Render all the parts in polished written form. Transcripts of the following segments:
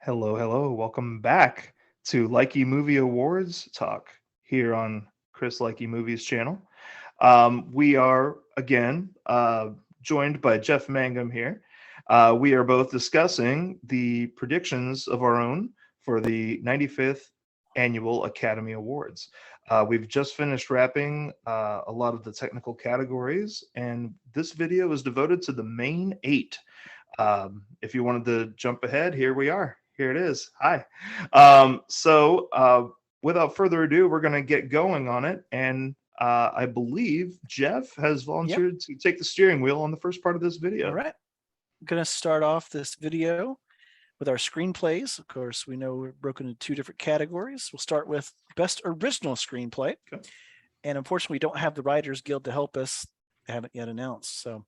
Hello, hello. Welcome back to Likey Movie Awards Talk here on Chris Likey Movies channel. We are again joined by Jeff Mangum here. We are both discussing the predictions of our own for the 95th Annual Academy Awards. We've just finished wrapping a lot of the technical categories, and this video is devoted to the main eight. If you wanted to jump ahead, here we are. Here it is. Hi. Without further ado, we're going to get going on it. And I believe Jeff has Yep. volunteered to take the steering wheel on the first part of this All video. right. I'm going to start off this video with our screenplays. Of course, we know we're broken into two different categories. We'll start with Best Original Screenplay. Okay. And unfortunately, we don't have the Writers Guild to help us. They haven't yet announced. So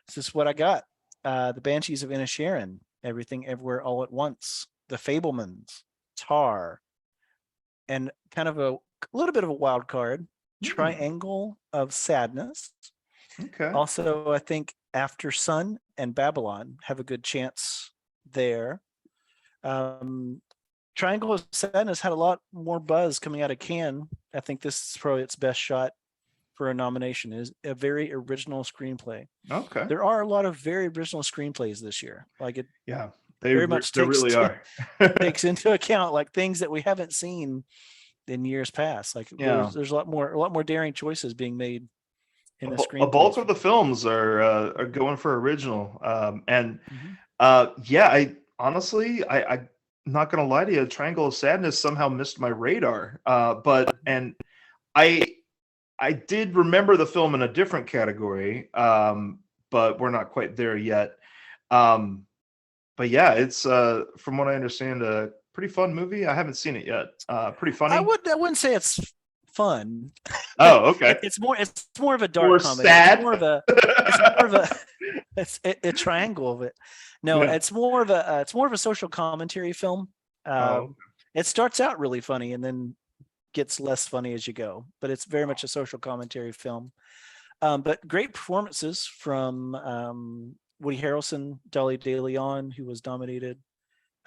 this is what I got. The Banshees of Inisherin, Everything Everywhere All at Once, The Fablemans, Tar, and kind of a little bit of a wild card, Triangle of Sadness. Okay. Also, I think After Sun and Babylon have a good chance there. Triangle of Sadness had a lot more buzz coming out of Cannes. I think this is probably its best shot for a nomination. It is a very original screenplay. Okay. There are a lot of very original screenplays this year. Like it Yeah, very much they really are. takes into account like things that we haven't seen in years past. Like Yeah. there's a lot more daring choices being made in the A bulk screenplays. of the films are going for original. Mhm. Yeah, I honestly, I'm not gonna lie to you. Triangle of Sadness somehow missed my radar. I I did remember the film in a different category, but we're not quite there yet. Um, but yeah, it's from what I understand, a pretty fun movie. I haven't seen it yet. Pretty I funny. wouldn't say it's fun. Oh, okay. It's more of a dark More comedy. It's sad. more of a it's more of a it's a triangle of it. No, Yeah. it's more of a social commentary film. Oh, Um, it starts out really funny and then gets less funny as you go, but it's very much a social commentary film. But great performances from Woody Harrelson, Dolly De Leon, who was nominated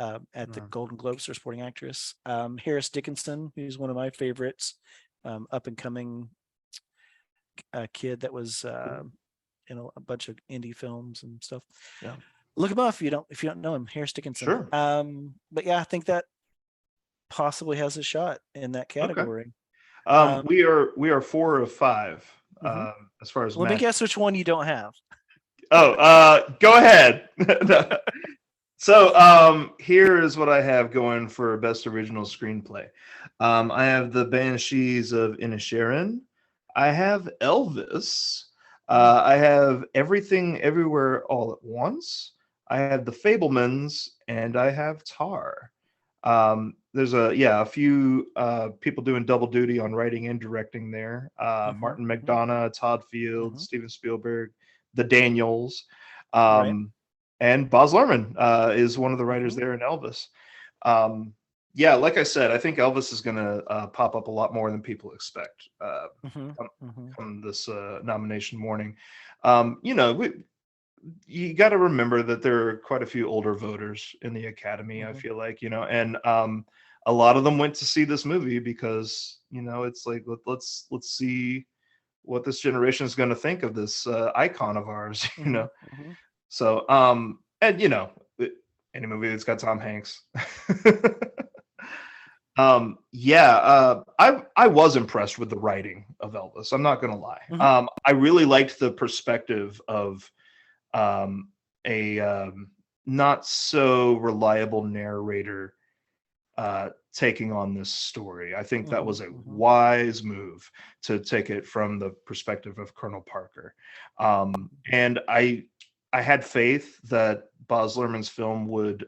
at the okay. Golden Globes for Supporting Actress. Harris Dickinson, who's one of my favorites, up and coming kid that was Cool. in a bunch of indie films and stuff. Yeah. Look him up if you don't know him, Harris Dickinson. Sure. But yeah, I think that possibly has a shot in that Okay. category. Um, We are 4 of 5 mhm. as far as Let me match. guess which one you don't have. Oh, go ahead. So, here is what I have going for best original screenplay. I have The Banshees of Inisherin. I have Elvis. I have Everything Everywhere All at Once. I have The Fablemans, and I have Tar. There's a few people doing double duty on writing and directing there. Mm-hmm, Martin mm-hmm, McDonough, Todd Field, mm-hmm. Steven Spielberg, the Daniels. Right. Um, and Baz Luhrmann is one of the writers Mm-hmm, there in Elvis. Yeah, like I said, I think Elvis is going to pop up a lot more than people expect mm-hmm, come, mm-hmm, come this nomination morning. You got to remember that there are quite a few older voters in the Academy. I mm-hmm. feel like and a lot of them went to see this movie because it's like let's see what this generation is going to think of this icon of ours. Mm-hmm, mm-hmm. So, and any movie that's got Tom Hanks. Yeah, I was impressed with the writing of Elvis. I'm not gonna lie. Mm-hmm. I really liked the perspective of a not so reliable narrator taking on this story. I think that Mm-hmm, was a mm-hmm. wise move to take it from the perspective of Colonel Parker. And I had faith that Baz Luhrmann's film would,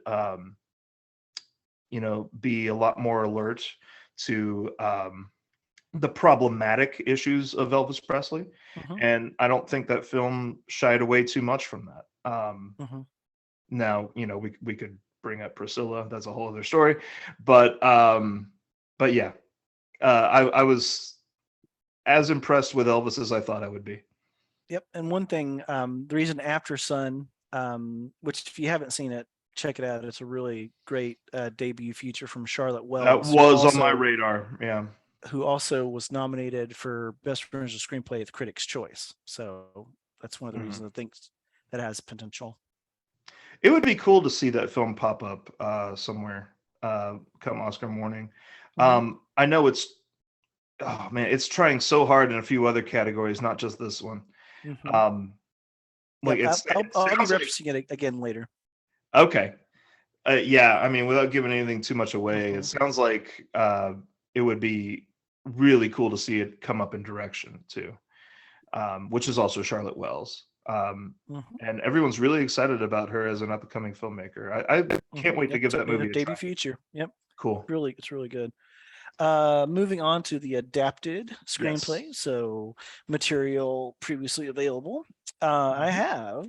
be a lot more alert to the problematic issues of Elvis Presley, Mm-hmm. and I don't think that film shied away too much from that. Mm-hmm. Now, we could bring up Priscilla. That's a whole other story, but yeah, I was as impressed with Elvis as I thought I would be. Yep. And one thing, the reason After Sun, which if you haven't seen it, check it out. It's a really great debut feature from Charlotte That Wells, was on my radar. Yeah. who also was nominated for Best Original Screenplay at the Critics' Choice. So that's one of the reasons I think that has potential. It would be cool to see that film pop up somewhere come Oscar morning. I know it's, oh man, it's trying so hard in a few other categories, not just this one. Like Yep, I'll be sounds like, referencing it again later. okay. Yeah, I mean, without giving anything too much away, it sounds like it would be really cool to see it come up in direction too, which is also Charlotte Wells. And everyone's really excited about her as an up-and-coming filmmaker. I can't wait to give that movie a debut try. feature. Yep, Cool. it's really good. Moving on to the adapted screenplay. Yes. So material previously available. I have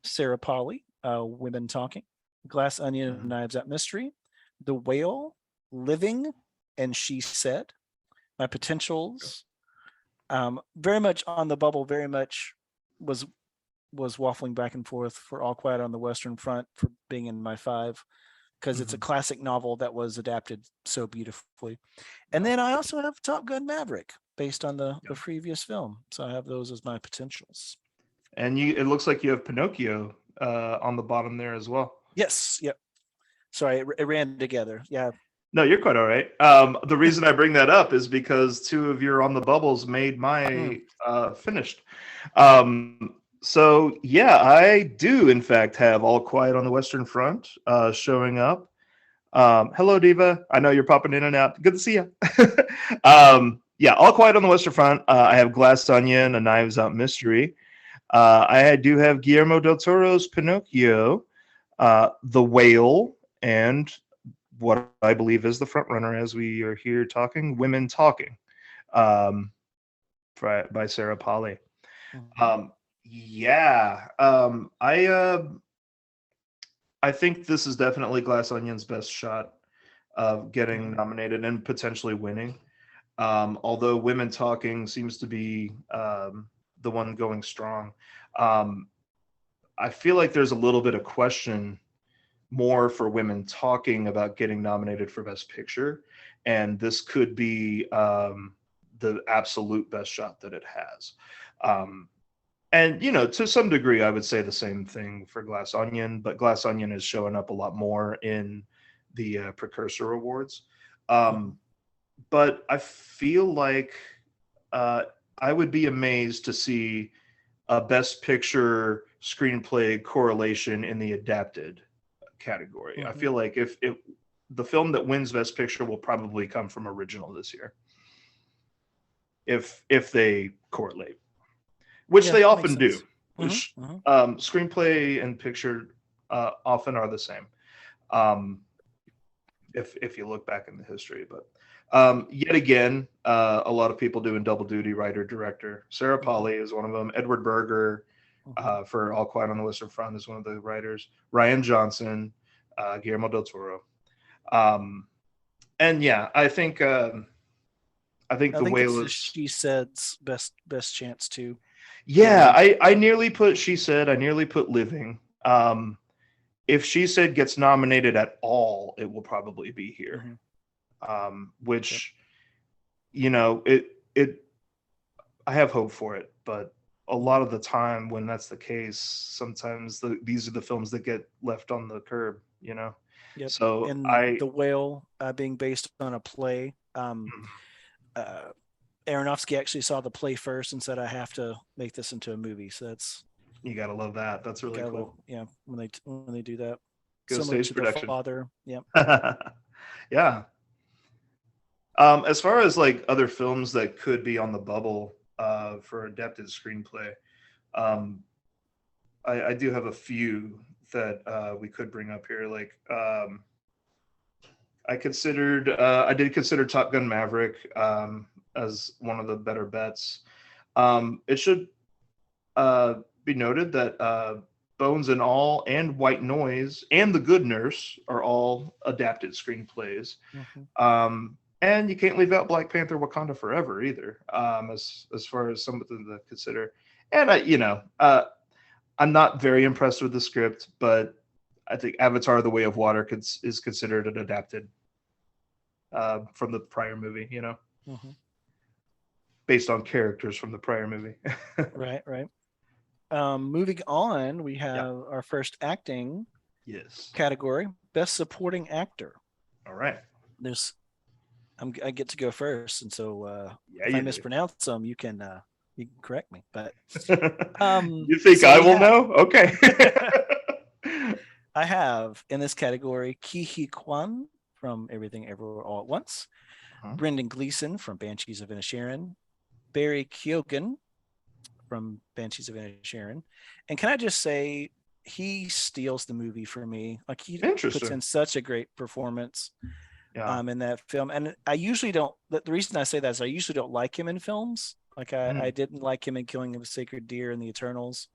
Sarah Polley, Women Talking, Glass Onion and Knives Out Mystery, The Whale, Living, and She Said. My potentials, very much on the bubble, very much was waffling back and forth for All Quiet on the Western Front for being in my 5, because it's a classic novel that was adapted so beautifully. And then I also have Top Gun Maverick based on the previous film. So I have those as my potentials. And it looks like you have Pinocchio on the bottom there as well. Yes. Yep. Sorry, it ran together. Yeah. No, you're quite all right. The reason I bring that up is because 2 of your on the bubbles made my finished. So yeah, I do in fact have All Quiet on the Western Front showing up. Hello, Diva. I know you're popping in and out. Good to see you. Yeah, All Quiet on the Western Front. I have Glass Onion, A Knives Out Mystery. I do have Guillermo del Toro's Pinocchio, The Whale, and what I believe is the front runner as we are here talking, Women Talking, by Sarah Polley. I think this is definitely Glass Onion's best shot of getting nominated and potentially winning. Although Women Talking seems to be the one going strong. I feel like there's a little bit of question more for Women Talking about getting nominated for Best Picture, and this could be the absolute best shot that it has. And to some degree, I would say the same thing for Glass Onion, but Glass Onion is showing up a lot more in the precursor awards. But I feel like I would be amazed to see a Best Picture screenplay correlation in the adapted category. I feel like if the film that wins Best Picture will probably come from original this year, if they correlate, which they often do. Screenplay and picture often are the same. If you look back in the history, but yet again, a lot of people doing double duty, writer director. Sarah Polley is one of them. Edward Berger for All Quiet on the Western Front is one of the writers. Ryan Johnson, Guillermo del Toro, and yeah, I think The Whale is She Said's best chance too. Yeah, I nearly put She Said. I nearly put Living. If She Said gets nominated at all, it will probably be here. Which, I have hope for it, but a lot of the time when that's the case, sometimes these are the films that get left on the curb, Yep. So and The Whale being based on a play, Aronofsky actually saw the play first and said, I have to make this into a movie. So that's, you gotta love that. That's really cool. Yeah, when they do that. Go stage production. The Father. Yep. Yeah. As far as like other films that could be on the bubble for adapted screenplay, I do have a few that we could bring up here. Like I did consider Top Gun Maverick as one of the better bets. It should be noted that Bones and All and White Noise and The Good Nurse are all adapted screenplays. And you can't leave out Black Panther Wakanda Forever either, as far as something to consider. And I'm not very impressed with the script, but I think Avatar: The Way of Water is considered an adapted from the prior movie. Mhm. Based on characters from the prior movie. Right, right. Moving on, we Yeah. have our first acting Yes. category, Best Supporting Actor. All right. There's I get to go first, and so Yeah, if I you do. mispronounce them, you can correct me. But You think so I we will have know? Okay. I have in this category Ki Hee Kwan from Everything Everywhere All at Once, Uh-huh. Brendan Gleeson from Banshees of Inisherin, Barry Keoghan from Banshees of Inisherin, and can I just say he steals the movie for me. Like he puts Interesting. in such a great performance Yeah. in that film. And I usually don't. The reason I say that is I usually don't like him in films. Like I Mm, didn't like him in Killing of a Sacred Deer and The Eternals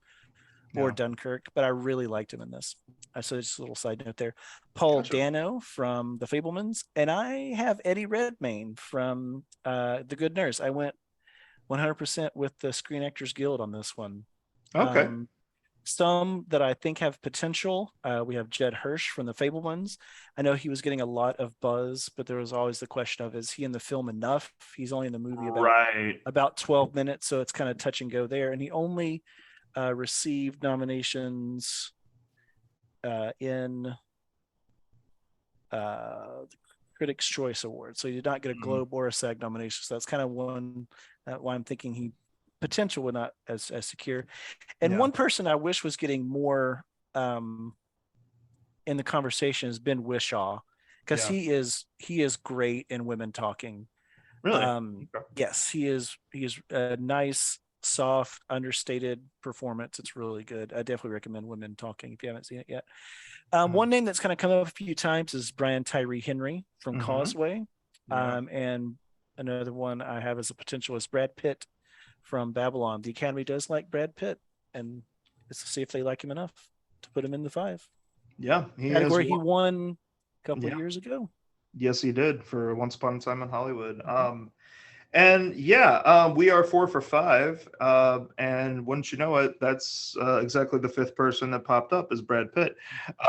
or yeah. Dunkirk, but I really liked him in this. So just a little side note there. Paul Gotcha. Dano from The Fablemans, and I have Eddie Redmayne from The Good Nurse. I went 100% with the Screen Actors Guild on this one. Okay. Um, some that I think have potential. We have Jed Hirsch from The Fablemans. I know he was getting a lot of buzz, but there was always the question of, is he in the film enough? He's only in the movie Right. about 12 minutes, so it's kind of touch and go there. And he only received nominations in the Critics' Choice Award. So he did not get a Mhm. Globe or a SAG nomination. So that's kind of one why I'm thinking he potential would not as secure. And Yeah. one person I wish was getting more um, in the conversation is Ben Wishaw, because Yeah. he is great in Women Talking. Really? Okay. Yes, he is a nice, soft, understated performance. It's really good. I definitely recommend Women Talking if you haven't seen it yet. Mhm. One name that's kind of come up a few times is Brian Tyree Henry from Mhm. Causeway. Yeah. And another one I have as a potential is Brad Pitt from Babylon. The Academy does like Brad Pitt, and let's see if they like him enough to put him in the five Yeah. He has category he one. won a couple Yeah. years ago. Yes, he did for Once Upon a Time in Hollywood. Mhm. And yeah, we are 4 for 5. And wouldn't you know it, that's exactly the fifth person that popped up is Brad Pitt.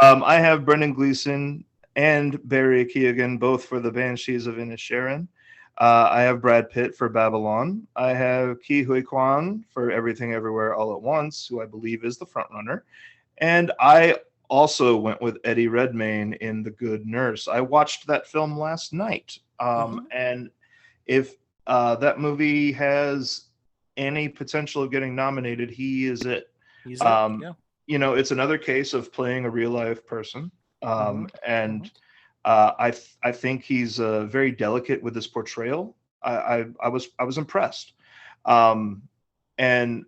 I have Brendan Gleeson and Barry Keoghan both for the Banshees of Inisherin. I have Brad Pitt for Babylon. I have Ke Huy Quan for Everything Everywhere All at Once, who I believe is the frontrunner. And I also went with Eddie Redmayne in The Good Nurse. I watched that film last night. Mhm. And if that movie has any potential of getting nominated, he is it. He's it. Um, Yeah. it's another case of playing a real life person. Hmm. And I think he's very delicate with his portrayal. I was impressed. Um, and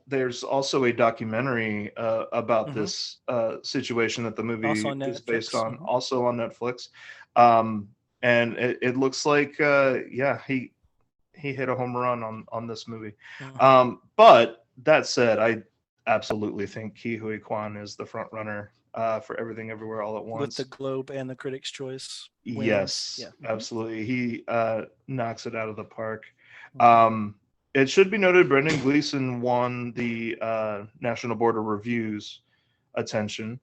there's also a documentary about Hmm. this situation that the Also movie on is based Netflix. on, Hmm. also on Netflix. Um, and it looks like, yeah, he hit a home run on this movie. Hmm. But that said, I absolutely think Ke Huy Quan is the front runner for Everything Everywhere All at With the Once. Globe and the Critics' Choice wins. Yes, Yeah. Hmm. absolutely. He knocks it out of the park. Hmm. Um, it should be noted Brendan Gleeson won the National Board of Review's attention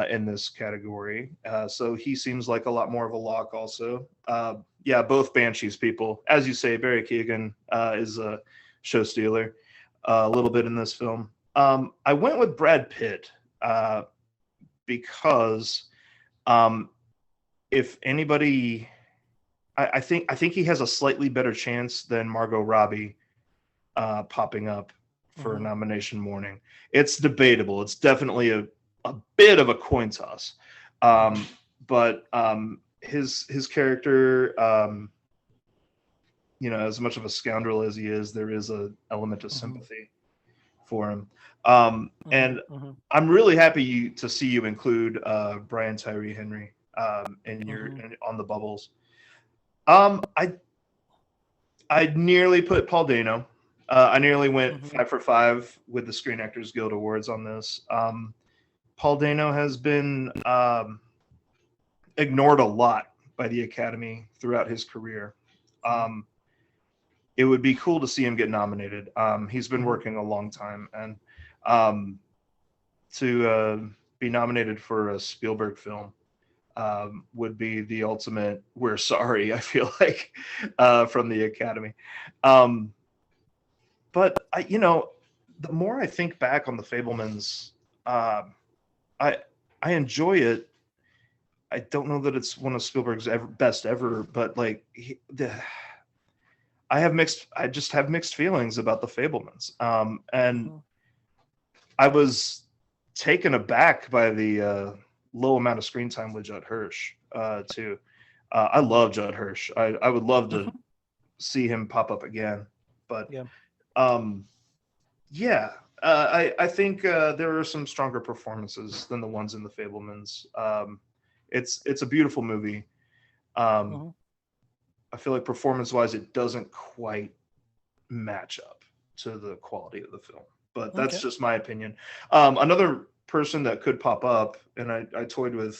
in this category. So he seems like a lot more of a lock also. Yeah, both Banshees people. As you say, Barry Keoghan is a show stealer a little bit in this film. I went with Brad Pitt because um, if anybody, I think he has a slightly better chance than Margot Robbie popping up for Hmm. nomination morning. It's debatable. It's definitely a bit of a coin toss. Um, but his character, as much of a scoundrel as he is, there is a element of Hmm. sympathy for him. Hmm. And Hmm. I'm really happy to see you include Brian Tyree Henry Hmm. on the bubbles. I nearly put Paul Dano. I nearly went Hmm. 5 for 5 with the Screen Actors Guild Awards on this. Paul Dano has been ignored a lot by the Academy throughout his career. Um, it would be cool to see him get nominated. He's been Hmm. working a long time, and um, to be nominated for a Spielberg film would be the ultimate "we're sorry." I feel like from the Academy. Um, but the more I think back on the Fablemans, um, I I enjoy it. I don't know that it's one of Spielberg's best ever, but like I just have mixed feelings about the Fablemans. And Mhm. I was taken aback by the low amount of screen time with Judd Hirsch too. I love Judd Hirsch. I would love to Mhm. see him pop up again, but Yeah. um, yeah, I think there are some stronger performances than the ones in the Fablemans. It's a beautiful movie. Um, Mhm. I feel like performance wise, it doesn't quite match up to the quality of the film, but that's Okay. just my opinion. Another person that could pop up, and I toyed with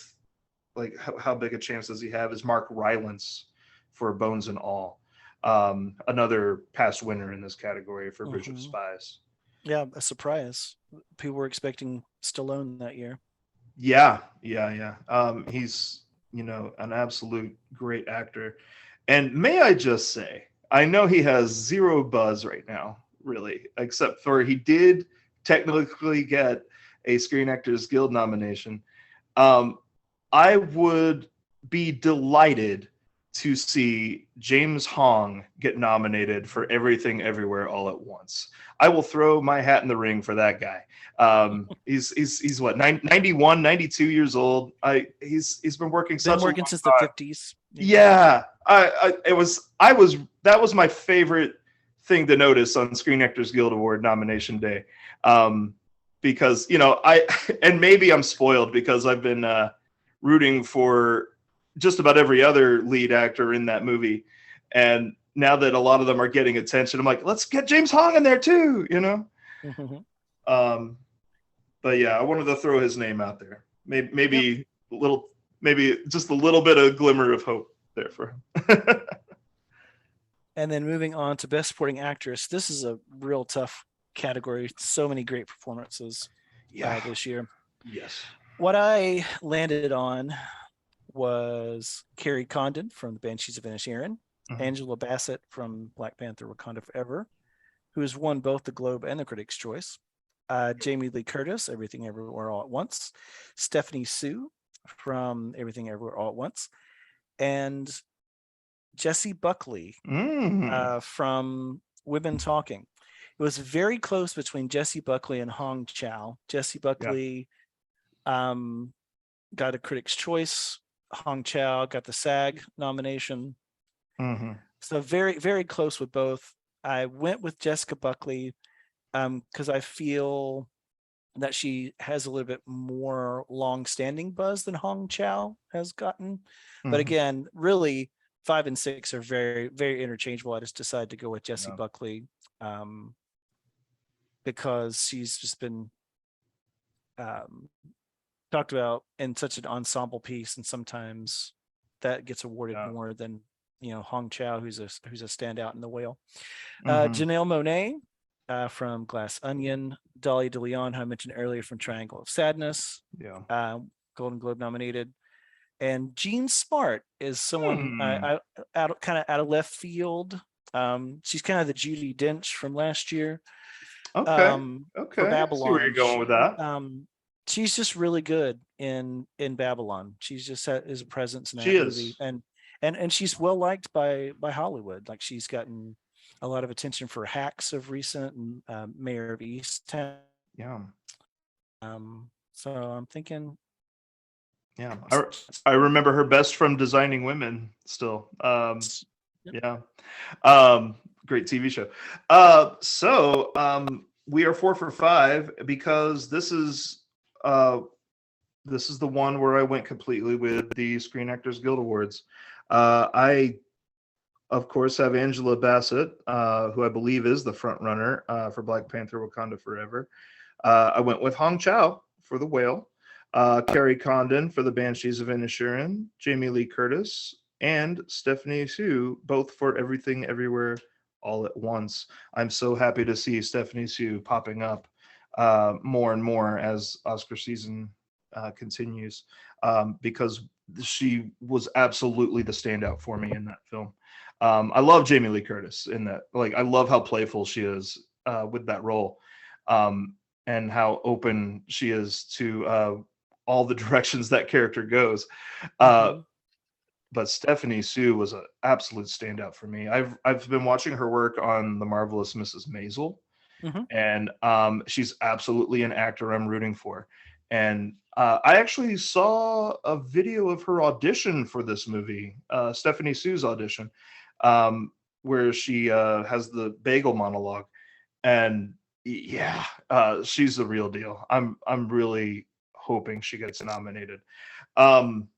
like how big a chance does he have, is Mark Rylance for Bones and All. Another past winner in this category for Bridge of Mhm. Spies. Yeah, a surprise. People were expecting Stallone that year. Yeah. He's an absolute great actor, and may I just say, I know he has zero buzz right now, really, except for he did technically get a Screen Actors Guild nomination. Um, I would be delighted to see James Hong get nominated for Everything Everywhere All at Once. I will throw my hat in the ring for that guy. He's what, 91, 92 years old. He's been working Been such a long working since the time. 50s. Yeah. Yeah, that was my favorite thing to notice on Screen Actors Guild Award nomination day, um, because I and maybe I'm spoiled because I've been rooting for just about every other lead actor in that movie, and now that a lot of them are getting attention, I'm like, let's get James Hong in there too. Mhm. Um, but yeah, I wanted to throw his name out there. Maybe, Yep. maybe a little, maybe just a little bit of glimmer of hope there for him. And then moving on to Best Supporting Actress. This is a real tough category. So many great performances Yeah. this year. Yes. What I landed on was Carrie Condon from The Banshees of Inisherin, Mhm. Angela Bassett from Black Panther Wakanda Forever, who has won both the Globe and the Critics' Choice, Jamie Lee Curtis, Everything Everywhere All at Once, Stephanie Sue from Everything Everywhere All at Once, and Jessie Buckley Mm. from Women Talking. It was very close between Jessie Buckley and Hong Chow. Jessie Yeah. Buckley um, got a Critics' Choice. Hong Chow got the SAG nomination. Hmm. So very, very close with both. I went with Jessica Buckley because I feel that she has a little bit more long-standing buzz than Hong Chow has gotten. But Hmm. again, really, 5 and 6 are very, very interchangeable. I just decided to go with Jessie Yeah. Buckley um, because she's just been um, talked about in such an ensemble piece, and sometimes that gets awarded Yeah. more than Hong Chow, who's a standout in The Whale. Hmm. Janelle Monáe from Glass Onion, Dolly DeLeon, who I mentioned earlier from Triangle of Sadness, Yeah. uh, Golden Globe nominated, and Jean Smart is someone Hmm. kind of out of left field. She's kind of the Judi Dench from last year Okay. for Okay. I see where you're Babylon. going with that. She's just really good in Babylon. She's just is a presence in She that movie, is. and she's well liked by Hollywood. Like she's gotten a lot of attention for Hacks of recent and Mayor of Easttown. Yeah. So I'm thinking, Yeah. I remember her best from Designing Women still. yep. Yeah. Great TV show. We are 4 for 5 because uh, this is the one where I went completely with the Screen Actors Guild Awards. I, of course, have Angela Bassett, who I believe is the front runner for Black Panther: Wakanda Forever. I went with Hong Chow for The Whale, Carrie Condon for The Banshees of Inisherin, Jamie Lee Curtis, and Stephanie Sue, both for Everything Everywhere All at Once. I'm so happy to see Stephanie Sue popping up more and more as Oscar season continues, because she was absolutely the standout for me in that film. I love Jamie Lee Curtis in that. Like, I love how playful she is with that role, and how open she is to all the directions that character goes. Uh, Hmm. but Stephanie Sue was an absolute standout for me. I've been watching her work on The Marvelous Mrs. Maisel, Hmm. and she's absolutely an actor I'm rooting for. And I actually saw a video of her audition for this movie, Stephanie Sue's audition, um, where she has the bagel monologue, and yeah, she's the real deal. I'm really hoping she gets nominated. Um,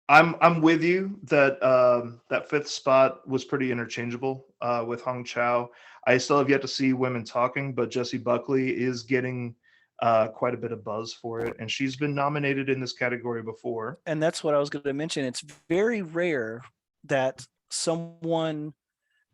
I'm with you that that fifth spot was pretty interchangeable with Hong Chow. I still have yet to see Women Talking, but Jessie Buckley is getting quite a bit of buzz for it, and she's been nominated in this category before. And that's what I was going to mention. It's very rare that someone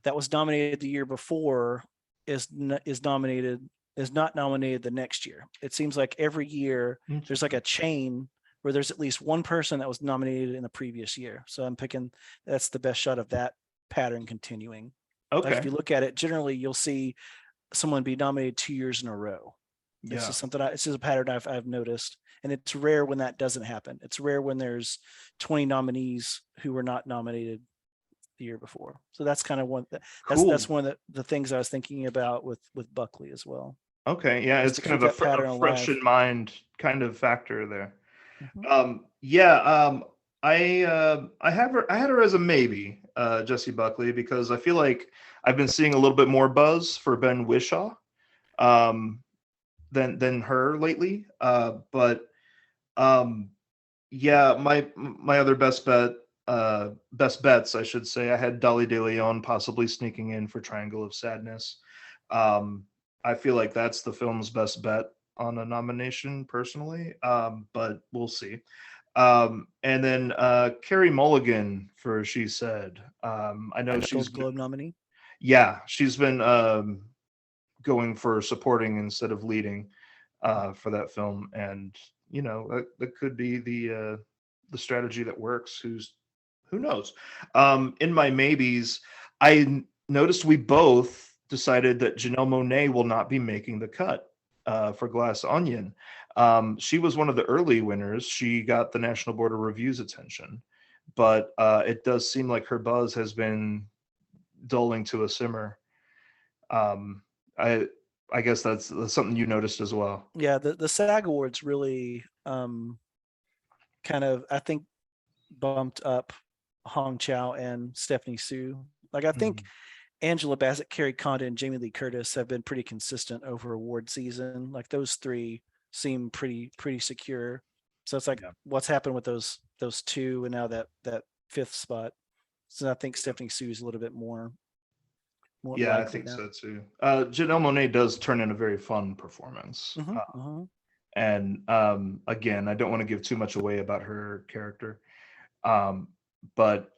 that was nominated the year before is nominated is not nominated the next year. It seems like every year there's like Interesting. a chain where there's at least one person that was nominated in the previous year. So I'm picking that's the best shot of that pattern continuing. Like if Okay. you look at it, generally you'll see someone be nominated 2 years in a row. It's Yeah. just something it's just a pattern I've noticed, and it's rare when that doesn't happen. It's rare when there's 20 nominees who were not nominated the year before. So that's kind of one that's Cool. one of the things I was thinking about with Buckley as well, Okay. Yeah, is it's to kind keep of that a pattern fresh alive. in mind kind of factor there. Hmm. Yeah. I had her as a maybe, Jessie Buckley, because I feel like I've been seeing a little bit more buzz for Ben Whishaw um, than her lately. But um, yeah, my other best bets, I should say. I had Dolly De Leon possibly sneaking in for Triangle of Sadness. Um, I feel like that's the film's best bet on a nomination, personally, but we'll see. And then Carrie Mulligan for She Said. I know And a Gold Globe nominee. yeah, she's been going for supporting instead of leading for that film, and that could be the strategy that works. Who knows? In my maybes, noticed we both decided that Janelle Monae will not be making the cut for Glass Onion. She was one of the early winners. She got the National Board of Review's attention, but it does seem like her buzz has been dulling to a simmer. Um, I I guess that's something you noticed as well. Yeah, the SAG Awards really kind of, I think, bumped up Hong Chow and Stephanie Sue. Like I think Mhm. Angela Bassett, Carrie Condon, and Jamie Lee Curtis have been pretty consistent over award season. Like those three seem pretty secure. So it's like Yeah. what's happened with those two, and now that fifth spot. So I think Yeah. Stephanie Sue is a little bit more Yeah, I likely think now. so too. Janelle Monae does turn in a very fun performance. Mm-hmm, mm-hmm. And again, I don't want to give too much away about her character. Um, but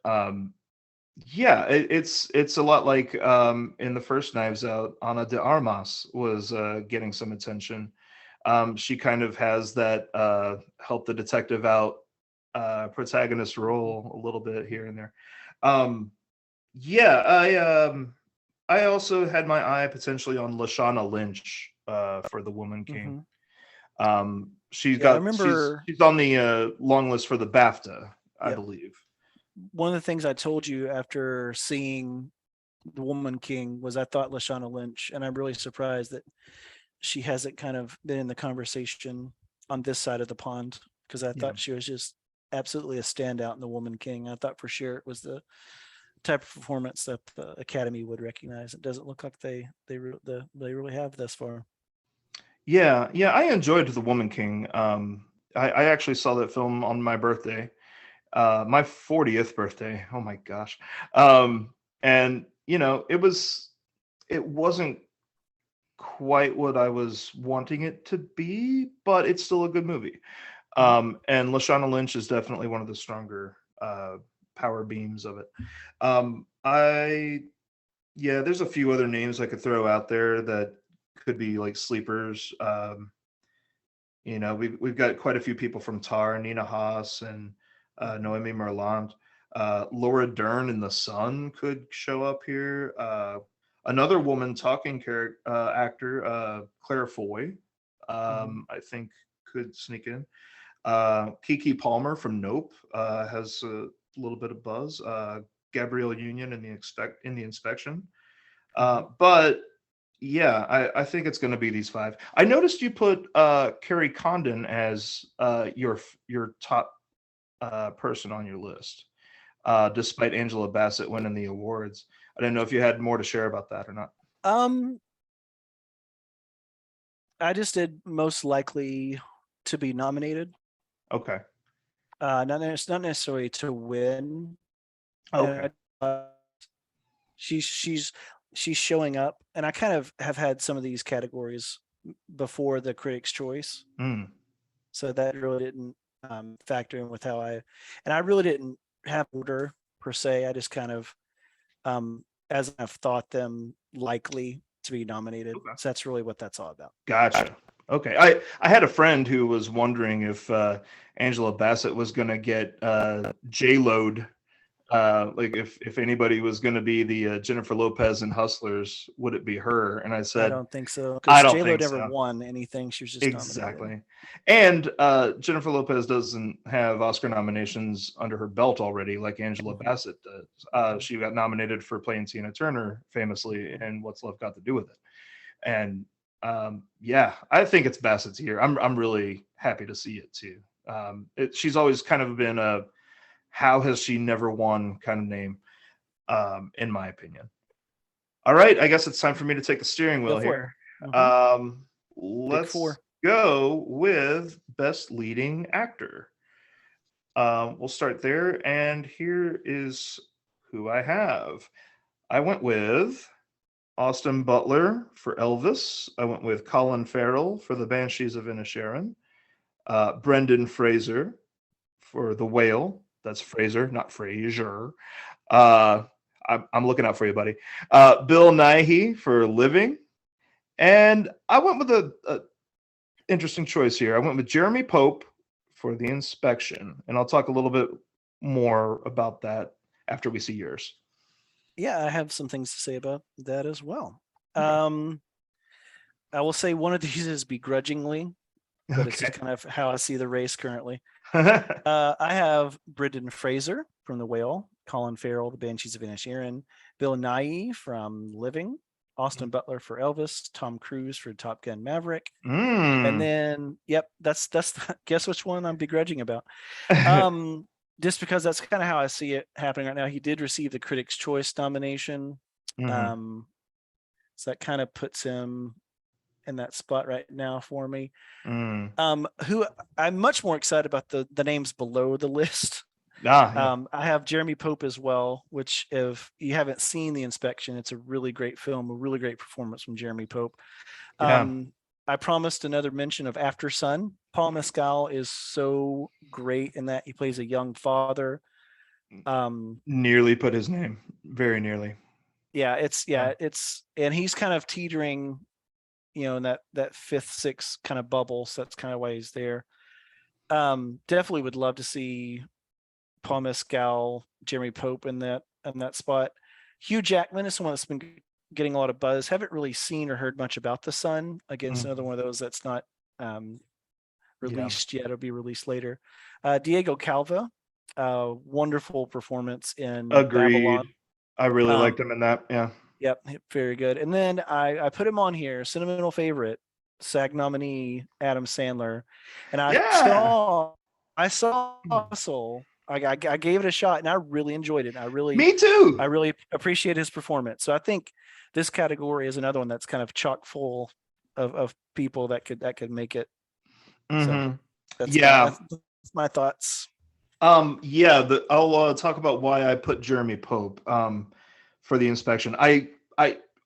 yeah, it's a lot like in the first Knives Out, Ana de Armas was getting some attention. She kind of has that help the detective out protagonist role a little bit here and there. Um, yeah, I also had my eye potentially on Lashana Lynch for the Woman King. Mm-hmm. Yeah, I remember. She's on the long list for the BAFTA, I Yep. believe. One of the things I told you after seeing The Woman King was I thought Lashana Lynch, and I'm really surprised that she hasn't kind of been in the conversation on this side of the pond, because I Yeah. thought she was just absolutely a standout in The Woman King. I thought for sure it was the type of performance that the Academy would recognize. It doesn't look like they really have thus far. Yeah, yeah, I enjoyed The Woman King. I actually saw that film on my birthday, my 40th birthday. Oh my gosh. And it wasn't quite what I was wanting it to be, but it's still a good movie. Mhm. And Lashana Lynch is definitely one of the stronger power beams of it. I Yeah, there's a few other names I could throw out there that could be like sleepers. You know, we've got quite a few people from Tar, Nina Haas and Mhm. Noemi Merlant. Laura Dern in The Sun could show up here. Another woman talking actor, Claire Foy, Mhm. I think could sneak in. Kiki Palmer from Nope has a little bit of buzz. Gabrielle Union in the inspection. Mhm. But yeah, I think it's going to be these five. I noticed you put Carrie Condon as your top person on your list, despite Angela Bassett winning the awards. I didn't know if you had more to share about that or not. Um, I just did most likely to be nominated. Okay. Not necessarily to win. Okay. Uh, she's she's she's showing up, and I kind of have had some of these categories before the Critics' Choice, Mm. so that really didn't factor in with and I really didn't have order per se. I just kind of as I've thought them likely to be nominated. Okay. So that's really what that's all about. Gotcha. Okay. I had a friend who was wondering if Angela Bassett was going to get J-Lo'd. Like if anybody was going to be the Jennifer Lopez in Hustlers, would it be her? And I I said, don't think so I because don't J Lo think never so. won anything. She was just nominated. Exactly. And Jennifer Lopez doesn't have Oscar nominations under her belt already, like Angela Mhm, Bassett does. mhm. She got nominated for playing Tina Turner famously in What's Love Got to Do with It. And yeah, I think it's Bassett's year. I'm really happy to see it too. She's always kind of been a how has she never won kind of name, in my opinion. All right, I guess it's time for me to take the steering Go wheel for it. here. Hmm. Big Let's four. go with Best Leading Actor. We'll start there, and here is who I have. I went with Austin Butler for Elvis. I went with Colin Farrell for The Banshees of Inisherin. Brendan Fraser for The Whale. That's Fraser, not Frasier. Uh, I'm looking out for you, buddy. Bill Nighy for Living. And I went with a interesting choice here. I went with Jeremy Pope for The Inspection. And I'll talk a little bit more about that after we see yours. Yeah, I have some things to say about that as well. Okay. Um, I will say one of these is begrudgingly, but it's just Okay. kind of how I see the race currently. I have Brendan Fraser from The Whale, Colin Farrell, The Banshees of Inisherin, Bill Nighy from Living, Austin Butler for Elvis, Tom Cruise for Top Gun Maverick, and Mm. then yep, that's guess which one I'm begrudging about. Um, just because that's kind of how I see it happening right now. He did receive the Critics' Choice nomination, Mhm. um, so that kind of puts him in that spot right now for me. Mm. Who I'm much more excited about the names below the list. Yeah. I have Jeremy Pope as well, which if you haven't seen The Inspection, it's a really great film, a really great performance from Jeremy Pope. Yeah. Um, I promised another mention of After Sun. Paul Mescal is so great in that. He plays a young father. Um, Nearly put his name. Very nearly. Yeah. it's and he's kind of teetering, in that fifth, sixth kind of bubble. So that's kind of why he's there. Definitely would love to see Paul Mescal, Jeremy Pope in that spot. Hugh Jackman is someone that's been getting a lot of buzz. Haven't really seen or heard much about The Sun. Again, it's another Mhm. one of those that's not um, Yeah. released yet. It'll be released later. Diego Calva, wonderful performance in Babylon. Agreed. I really Um, liked him in that. Yeah. yep, very good. And then I put him on here, sentimental favorite, SAG nominee Adam Sandler, and Yeah. I saw Hustle. I gave it a shot, and I really enjoyed it. Me I too. really appreciate his performance. So I think this category is another one that's kind of chock full of people that could make it. So Hmm. that's kind of Yeah. that's my thoughts. Yeah, I'll talk about why I put Jeremy Pope for The Inspection. I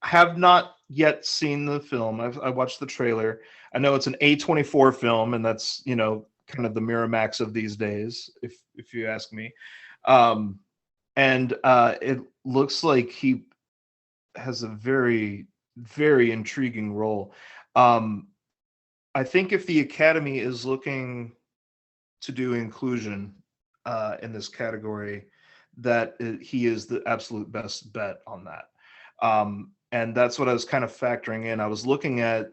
have not yet seen the film. I watched the trailer. I know it's an A24 film, and that's kind of the Miramax of these days, if you ask me. Um, and it looks like he has a very intriguing role. Um, I think if the Academy is looking to do inclusion in this category, that he is the absolute best bet on that. And that's what I was kind of factoring in. I was looking at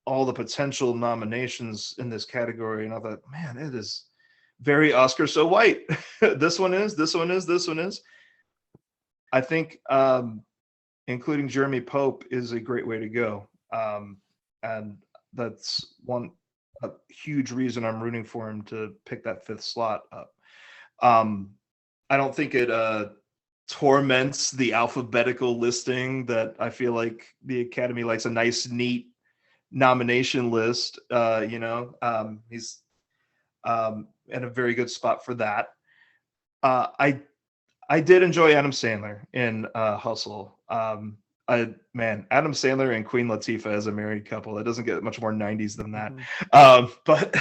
all the potential nominations in this category, and I thought, man, it is very Oscar so white. This one is, this one is, this one is. I think including Jeremy Pope is a great way to go. And that's a huge reason I'm rooting for him to pick that fifth slot up. I don't think it torments the alphabetical listing that I feel like the Academy likes a nice, neat nomination list. He's in a very good spot for that. I did enjoy Adam Sandler in Hustle. Adam Sandler and Queen Latifah as a married couple. It doesn't get much more 90s than that. But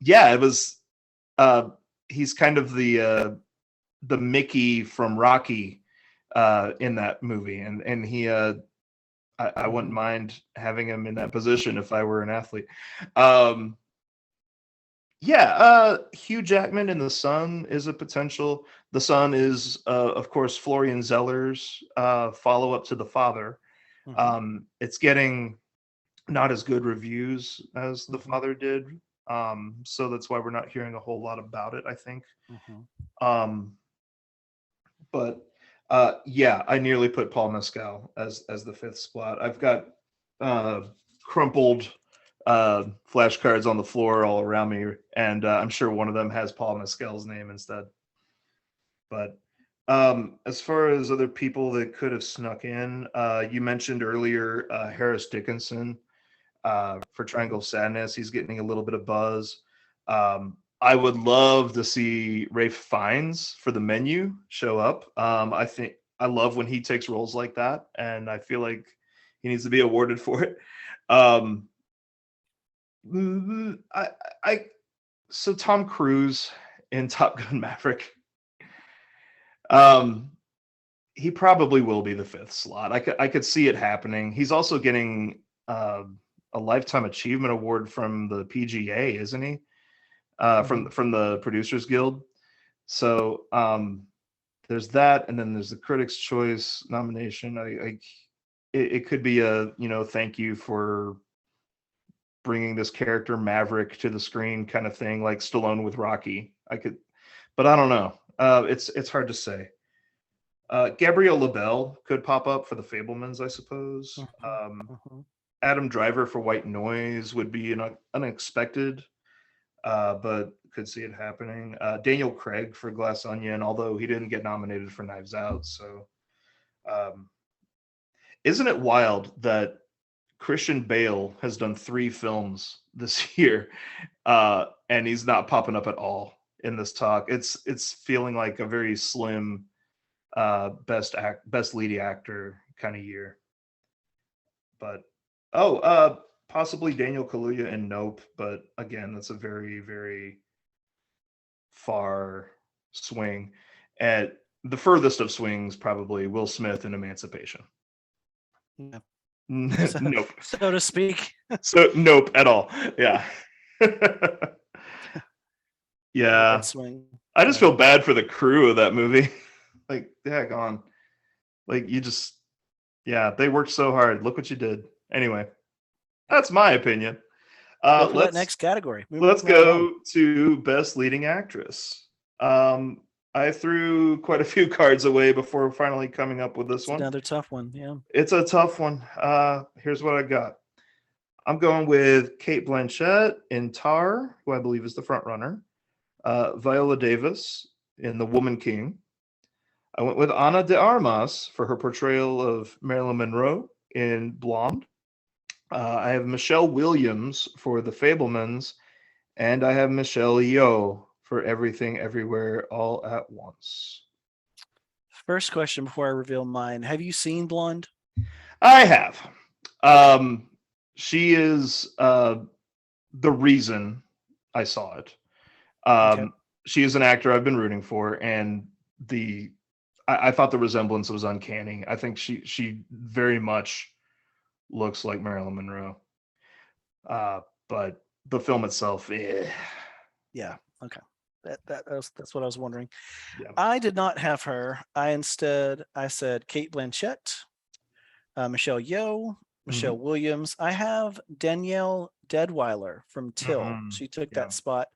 yeah, it was. He's kind of the Mickey from Rocky in that movie, and he. I wouldn't mind having him in that position if I were an athlete. Hugh Jackman in The Son is a potential. The Son is, of course, Florian Zeller's follow-up to The Father. It's getting not as good reviews as The Father did, so that's why we're not hearing a whole lot about it, I think. I nearly put Paul Mescal as the fifth spot. I've got crumpled flashcards on the floor all around me, and I'm sure one of them has Paul Mescal's name instead. But as far as other people that could have snuck in, you mentioned earlier Harris Dickinson for Triangle of Sadness. He's getting a little bit of buzz. I would love to see Ralph Fiennes for The Menu show up. I love when he takes roles like that, and I feel like he needs to be awarded for it. So Tom Cruise in Top Gun Maverick. He probably will be the fifth slot. I could see it happening. He's also getting a Lifetime Achievement Award from the PGA, isn't he? From the Producers Guild. So there's that, and then there's the Critics' Choice nomination. It could be a thank you for bringing this character Maverick to the screen kind of thing, like Stallone with Rocky. But I don't know. It's hard to say. Gabrielle LaBelle could pop up for The Fabelmans, I suppose. Adam Driver for White Noise would be unexpected, but could see it happening. Daniel Craig for Glass Onion, although he didn't get nominated for Knives Out. So isn't it wild that Christian Bale has done 3 films this year, and he's not popping up at all in this talk? It's feeling like a very slim best lead actor kind of year. But possibly Daniel Kaluuya in Nope, but again, that's a very, very far swing. At the furthest of swings, probably Will Smith in Emancipation. Yeah. Nope. So to speak. So nope at all. Yeah. Yeah. Swing. I just feel bad for the crew of that movie. Like, heck on. Like, they worked so hard. Look what you did. Anyway, that's my opinion. Let's next category. Let's go to Best Leading Actress. I threw quite a few cards away before finally coming up with this one. Another tough one, yeah. It's a tough one. Here's what I got. I'm going with Cate Blanchett in Tar, who I believe is the front runner. Viola Davis in The Woman King. I went with Ana de Armas for her portrayal of Marilyn Monroe in Blonde. I have Michelle Williams for The Fabelmans, and I have Michelle Yeoh for Everything Everywhere All at Once. First question before I reveal mine. Have you seen Blonde? I have. She is the reason I saw it. Okay. She is an actor I've been rooting for, and I thought the resemblance was uncanny. I think she very much looks like Marilyn Monroe. But the film itself, Yeah. Okay. That's what I was wondering. yeah. I did not have her. I said Kate Blanchett, Michelle Yeoh, Michelle Mhm. Williams. I have Danielle Deadweiler from Till. Mhm. She took Yeah. that spot,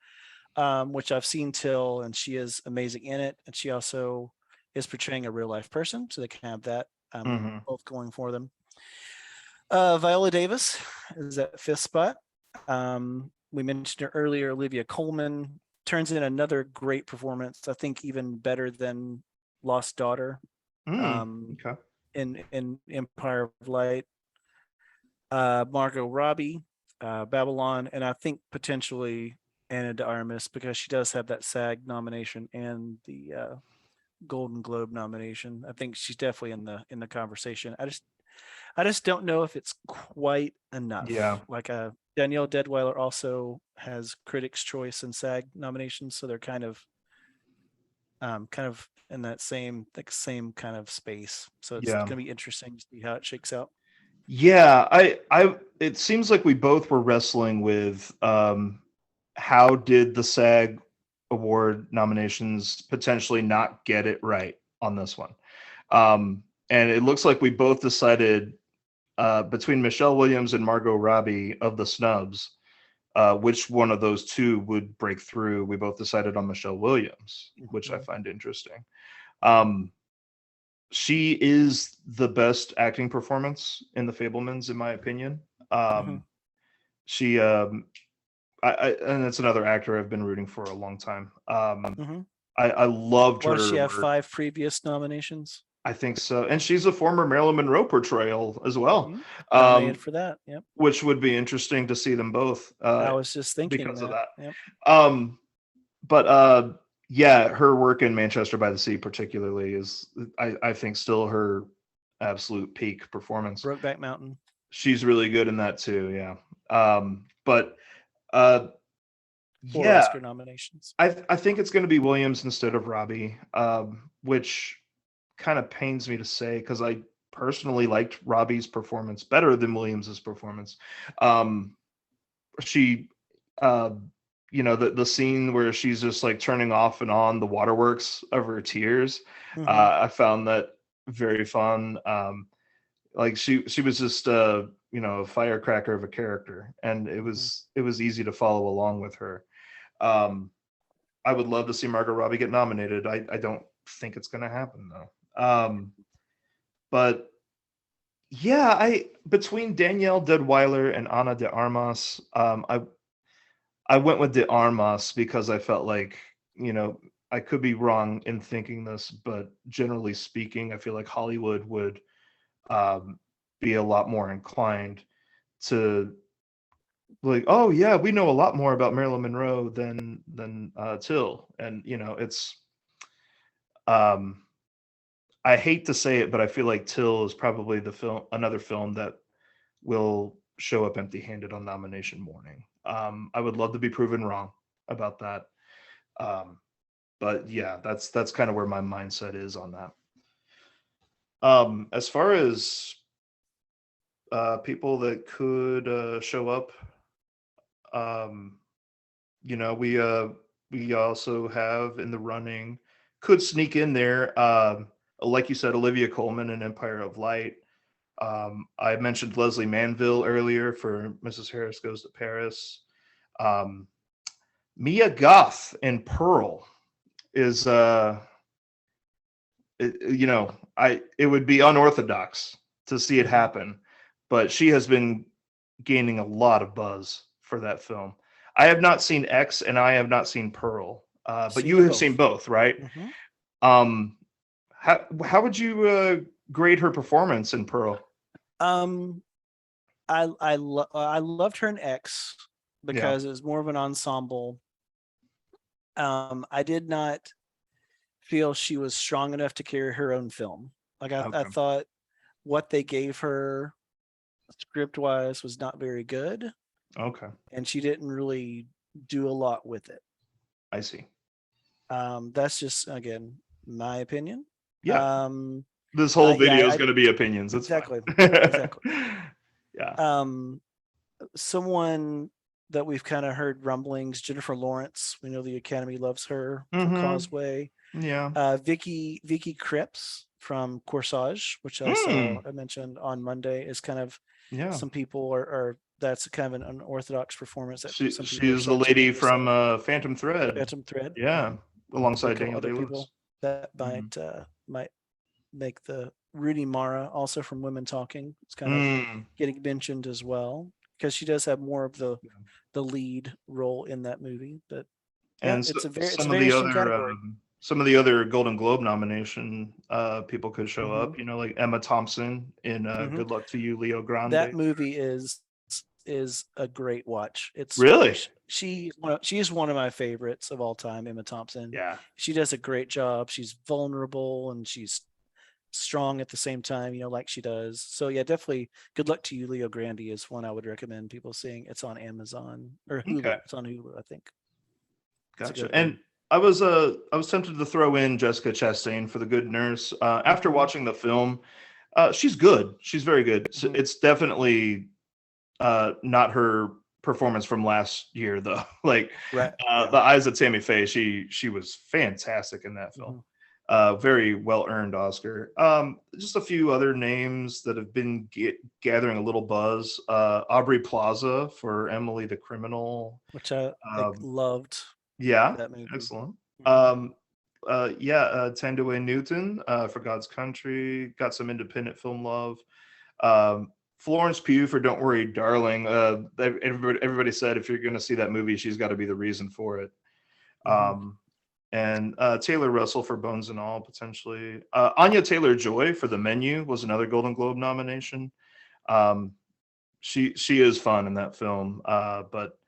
which I've seen Till, and she is amazing in it. And she also is portraying a real life person, so they can have that Mhm. both going for them. Viola Davis is at fifth spot. We mentioned her earlier. Olivia Colman turns in another great performance. I think even better than Lost Daughter Okay. in Empire of Light. Margot Robbie, Babylon, and I think potentially Anna de Armas because she does have that SAG nomination and the Golden Globe nomination. I think she's definitely in the conversation. I just don't know if it's quite Yeah. enough. Like Danielle Deadweiler also has Critics' Choice and SAG nominations, so they're kind of in that same kind of space. So it's Yeah. going to be interesting to see how it shakes out. Yeah. It seems like we both were wrestling with how did the SAG award nominations potentially not get it right on this one? And it looks like we both decided between Michelle Williams and Margot Robbie of the snubs, which one of those two would break through. We both decided on Michelle Williams, which I Mhm. find interesting. Um, she is the best acting performance in the Fablemans, in my opinion. Mhm. Um, she, and it's another actor I've been rooting for a long time. Mhm. I loved What does she her have? work. 5 previous nominations. I think so, and she's a former Marilyn Monroe portrayal as well, Nominated um, for that. Yep. which would be interesting to see them both I was just thinking because of that. that. Yep. Um, but yeah, her work in Manchester by the Sea, particularly, is I think still her absolute peak performance. Brokeback Mountain. She's really good in that too. Yeah. But uh, 4 yeah, Oscar nominations. I think it's going to be Williams instead of Robbie, which kind of pains me to say because I personally liked Robbie's performance better than Williams's performance. Um, she, uh, the scene where she's just like turning off and on the waterworks of her tears, Hmm. I found that very fun. Like she was just a firecracker of a character, and it Hmm. was it was easy to follow along with her. Um, I would love to see Margot Robbie get nominated. I don't think it's going to happen though. But yeah, I between Danielle Deadweiler and Ana de Armas, I went with de Armas because I felt like I could be wrong in thinking this, but generally speaking, I feel like Hollywood would um, be a lot more inclined to like, oh yeah, we know a lot more about Marilyn Monroe than Till, and it's um, I hate to say it, but I feel like Till is probably another film that will show up empty-handed on nomination morning. I would love to be proven wrong about that, um, but yeah, that's kind of where my mindset is on that. As far as people that could show up, um, we also have in the running could sneak in there. Like you said, Olivia Colman in Empire of Light. I mentioned Leslie Manville earlier for Mrs. Harris Goes to Paris. Um, Mia Goth in Pearl is it would be unorthodox to see it Hmm. happen, but she has been gaining a lot of buzz for that film. I have not seen X and I have not seen Pearl, but Seen you them have seen both. both, right? Hmm. Um, how would you grade her performance in Pearl? Um, I loved her in X Yeah. because it was more of an ensemble. I did not feel she was strong enough to carry her own film. Like I Okay. thought what they gave her script wise was not very good, Okay. and she didn't really do a lot with it. I see. That's just again my opinion. Yeah. Um, This whole yeah, video is going to be opinions. It's fine. exactly, exactly. Yeah. Um, someone that we've kind of heard rumblings, Jennifer Lawrence. We know the Academy loves her for Mm-hmm. Causeway. Yeah. Vicky Cripps from Corsage, which I mentioned on Monday, is kind of, Yeah. some people are that's kind of an unorthodox performance that some people are She's the starting to lady notice from of. Phantom Thread. Phantom Thread. Yeah, A alongside couple Daniel other Day-Lewis. people that Mhm. might make the Rudy Mara, also from Women Talking. It's kind of Mm. getting mentioned as well because she does have more of the lead role in that movie. But yeah, And so, it's a very interesting category. some of the other Golden Globe nomination people could show Hmm. up. Like Emma Thompson in Hmm. Good Luck to You, Leo That Grande. movie is a great watch. It's Really? she is one of my favorites of all time. Emma Thompson. Yeah. She does a great job. She's vulnerable and she's strong at the same time, like she does. So yeah, definitely Good Luck to You, Leo Grande is one I would recommend people seeing. It's on Amazon or Hulu. Okay. It's on Hulu, I think. It's a Gotcha. good And one. I was tempted to throw in Jessica Chastain for The Good Nurse. After Hmm. watching the film, she's good. She's very good. So Hmm. it's definitely not her performance from last year though. Like Right. the Yeah. Eyes of Tammy Faye, she was fantastic in that film. Hmm. Very well earned Oscar. Just a few other names that have been gathering a little buzz. Aubrey Plaza for Emily the Criminal. Which I Um, loved yeah, that movie. excellent. Hmm. Tandaway Newton for God's Country. Got some independent film love. Florence Pugh for Don't Worry, Darling. Everybody said if you're going to see that movie, she's got to be the reason for it. Hmm. And Taylor Russell for Bones and All, potentially. Anya Taylor-Joy for The Menu was another Golden Globe nomination. Um, she is fun in that film, but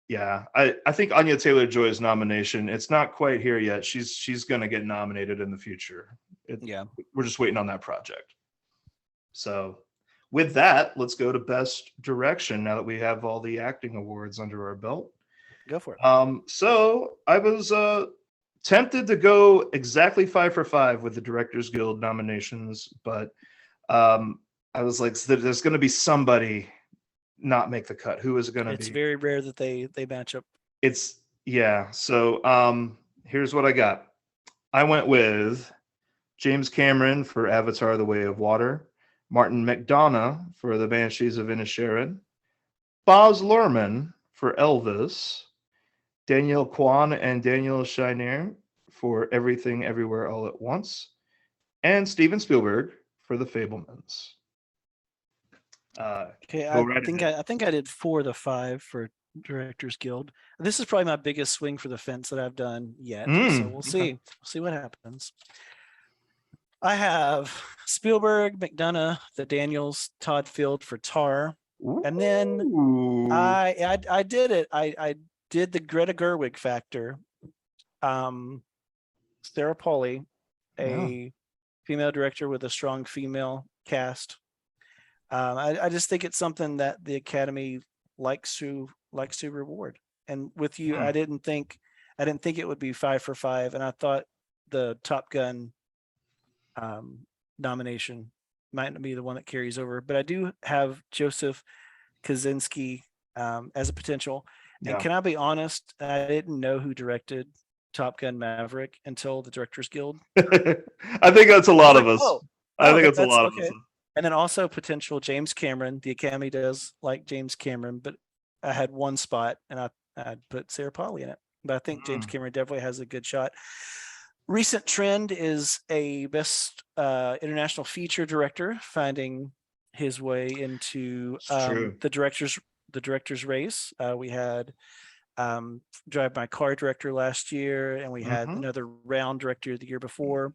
yeah, I think Anya Taylor-Joy's nomination, it's not quite here yet. She's going to get nominated in the future. Yeah. We're just waiting on that project. So with that, let's go to Best Direction now that we have all the acting awards under our belt. Go for it. So I was tempted to go exactly 5 for 5 with the Directors Guild nominations, but I was like, there's going to be somebody not make the cut. Who is it going to It's be? very rare that they match up. It's yeah. So here's what I got. I went with James Cameron for Avatar: The Way of Water, Martin McDonagh for The Banshees of Inisherin, Baz Luhrmann for Elvis, Daniel Kwan and Daniel Scheinert for Everything Everywhere All at Once, and Steven Spielberg for The Fablemans. Okay, Go right ahead. I think I did 4 of the 5 for Directors Guild. This is probably my biggest swing for the fence that I've done yet. So we'll see. Okay. We'll see what happens. I have Spielberg, McDonagh, the Daniels, Todd Field for Tar, and then I did it. I did the Greta Gerwig factor. Sarah Polley, a female director with a strong female cast. I just think it's something that the Academy likes to reward. And with you, I didn't think it would be 5 for 5, and I thought the Top Gun nomination might not be the one that carries over, but I do have Joseph Kosinski as a potential. And can I be honest? I didn't know who directed Top Gun Maverick until the Directors Guild. I think that's a lot of us. I think it's a lot of us. And then also potential James Cameron. The Academy does like James Cameron, but I had one spot and I put Sarah Polley in it. But I think James Cameron definitely has a good shot. Recent trend is a best international feature director finding his way into the director's race. We had Drive My Car director last year, and we had another round director the year before.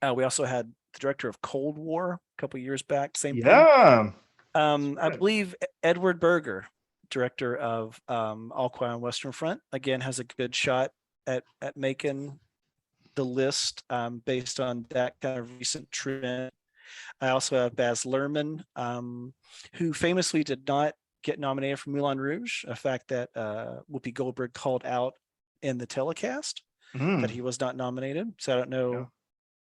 We also had the director of Cold War a couple years back. Same thing. I believe Edward Berger, director of All Quiet on Western Front, again has a good shot at making the list based on that kind of recent trend. I also have Baz Luhrmann, who famously did not get nominated for Moulin Rouge, a fact that Whoopi Goldberg called out in the telecast that he was not nominated. So I don't know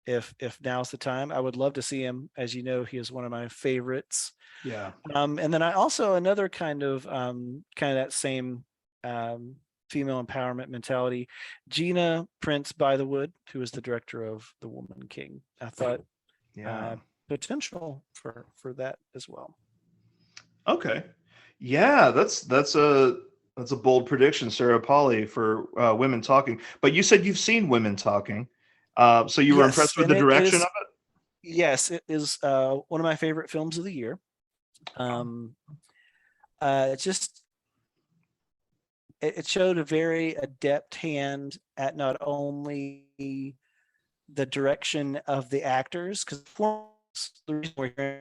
if now's the time. I would love to see him. As you know, he is one of my favorites. Yeah. And then I also another kind of that same um, female empowerment mentality. Gina Prince Bythewood, who is the director of The Woman King. I thought Yeah. uh, potential for that as well. Okay. Yeah, that's a bold prediction, Sarah Polly, for women talking. But you said you've seen women talking, so you were Yes, impressed with and the it direction of is it. yes, it is one of my favorite films of the year. Wow. Um, it just it showed a very adept hand at not only the direction of the actors, because the reason we're hearing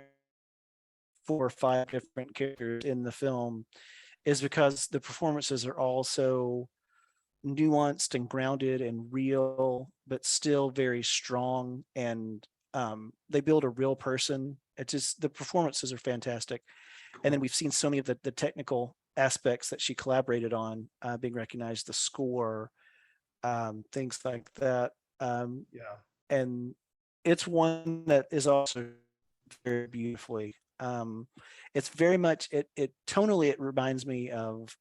4 or 5 different characters in the film is because the performances are all so nuanced and grounded and real, but still very strong. And they build a real person. It's just the performances are fantastic. And then Cool. we've seen so many of the technical aspects that she collaborated on being recognized, the score, things like that. Um, Yeah. and it's one that is also very beautifully. It's very much it tonally it reminds me of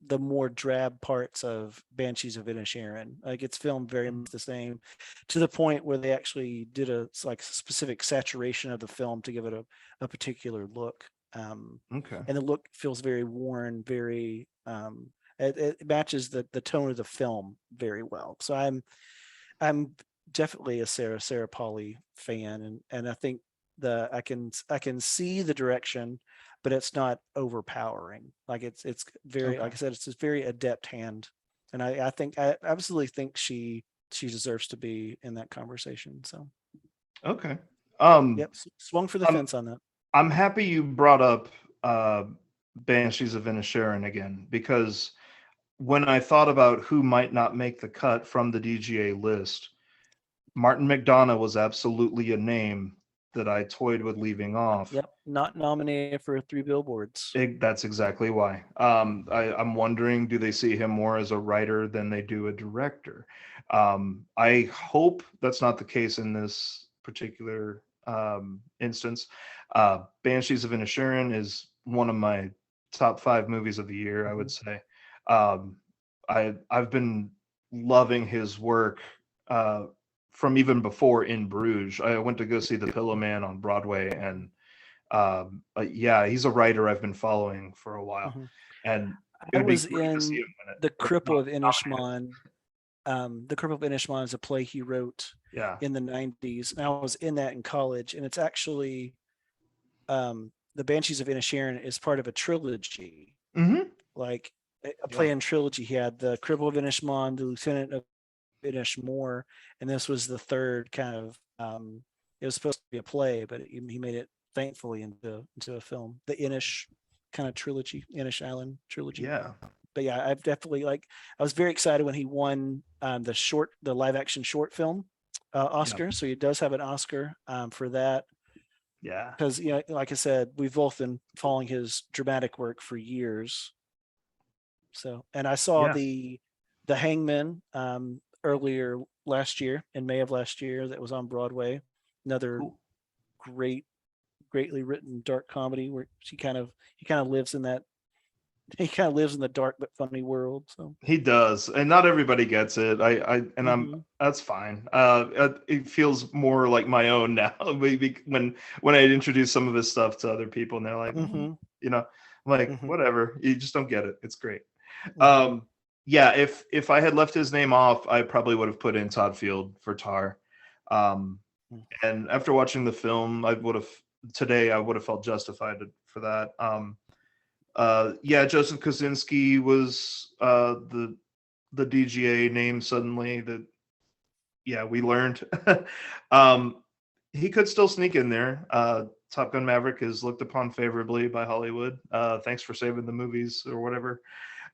the more drab parts of Banshees of Inisherin. Like it's filmed very much the same, to the point where they actually did a like specific saturation of the film to give it a particular look. Okay. And the look feels very worn, very it matches the tone of the film very well. So I'm definitely a Sarah Polly fan, and I think I can see the direction, but it's not overpowering. Like it's very, Okay. like I said, it's a very adept hand, and I think I absolutely think she deserves to be in that conversation. So Okay. Um, yep, swung for the I'm fence on that. I'm happy you brought up Banshees of Inisherin again, because when I thought about who might not make the cut from the DGA list, Martin McDonough was absolutely a name that I toyed with leaving off. Yep, not nominated for 3 billboards. That's exactly why. I'm wondering, do they see him more as a writer than they do a director? I hope that's not the case in this particular instance. Banshees of Inisherin is one of my top 5 movies of the year, I Mm-hmm. would say. Um, I've been loving his work uh, from even before In Bruges. I went to go see The Pillow Man on Broadway, and yeah, he's a writer I've been following for a while, Mm-hmm. and it I would be was great to see in him win it the or Cripple not of nominated. Inishmaan. The Cripple of Inishmaan is a play he wrote Yeah. in the 90s. And I was in that in college. And it's actually The Banshees of Inisherin is part of a trilogy. Hmm. Like a Yeah. play in trilogy. He had the Cripple of Inishmaan, the Lieutenant of Inishmore, and this was the third kind of. It was supposed to be a play, but he made it thankfully into a film. The Inish kind of trilogy, Inish Island trilogy. Yeah. But yeah, I've definitely like I was very excited when he won the live action short film Yeah. Oscar. So he does have an Oscar for that, Yeah. because you know, like I said, we've both been following his dramatic work for years. So, and I saw Yeah. the Hangman earlier last year, in May of last year, that was on Broadway. Another Cool. great, greatly written dark comedy where he kind of lives in that he kind of lives in the dark but funny world. So. He does, and not everybody gets it. And I'm Mm-hmm. that's fine. It feels more like my own now. Maybe when I introduce some of his stuff to other people, and they're like, Mm-hmm. you know, I'm like, Mm-hmm. whatever. You just don't get it. It's great. Mm-hmm. Um, yeah, if I had left his name off, I probably would have put in Todd Field for Tar. Um, and after watching the film, I would have felt justified for that. Yeah, Joseph Kosinski was the DGA name suddenly that yeah we learned. um, he could still sneak in there. Top Gun Maverick is looked upon favorably by Hollywood. Thanks for saving the movies or whatever.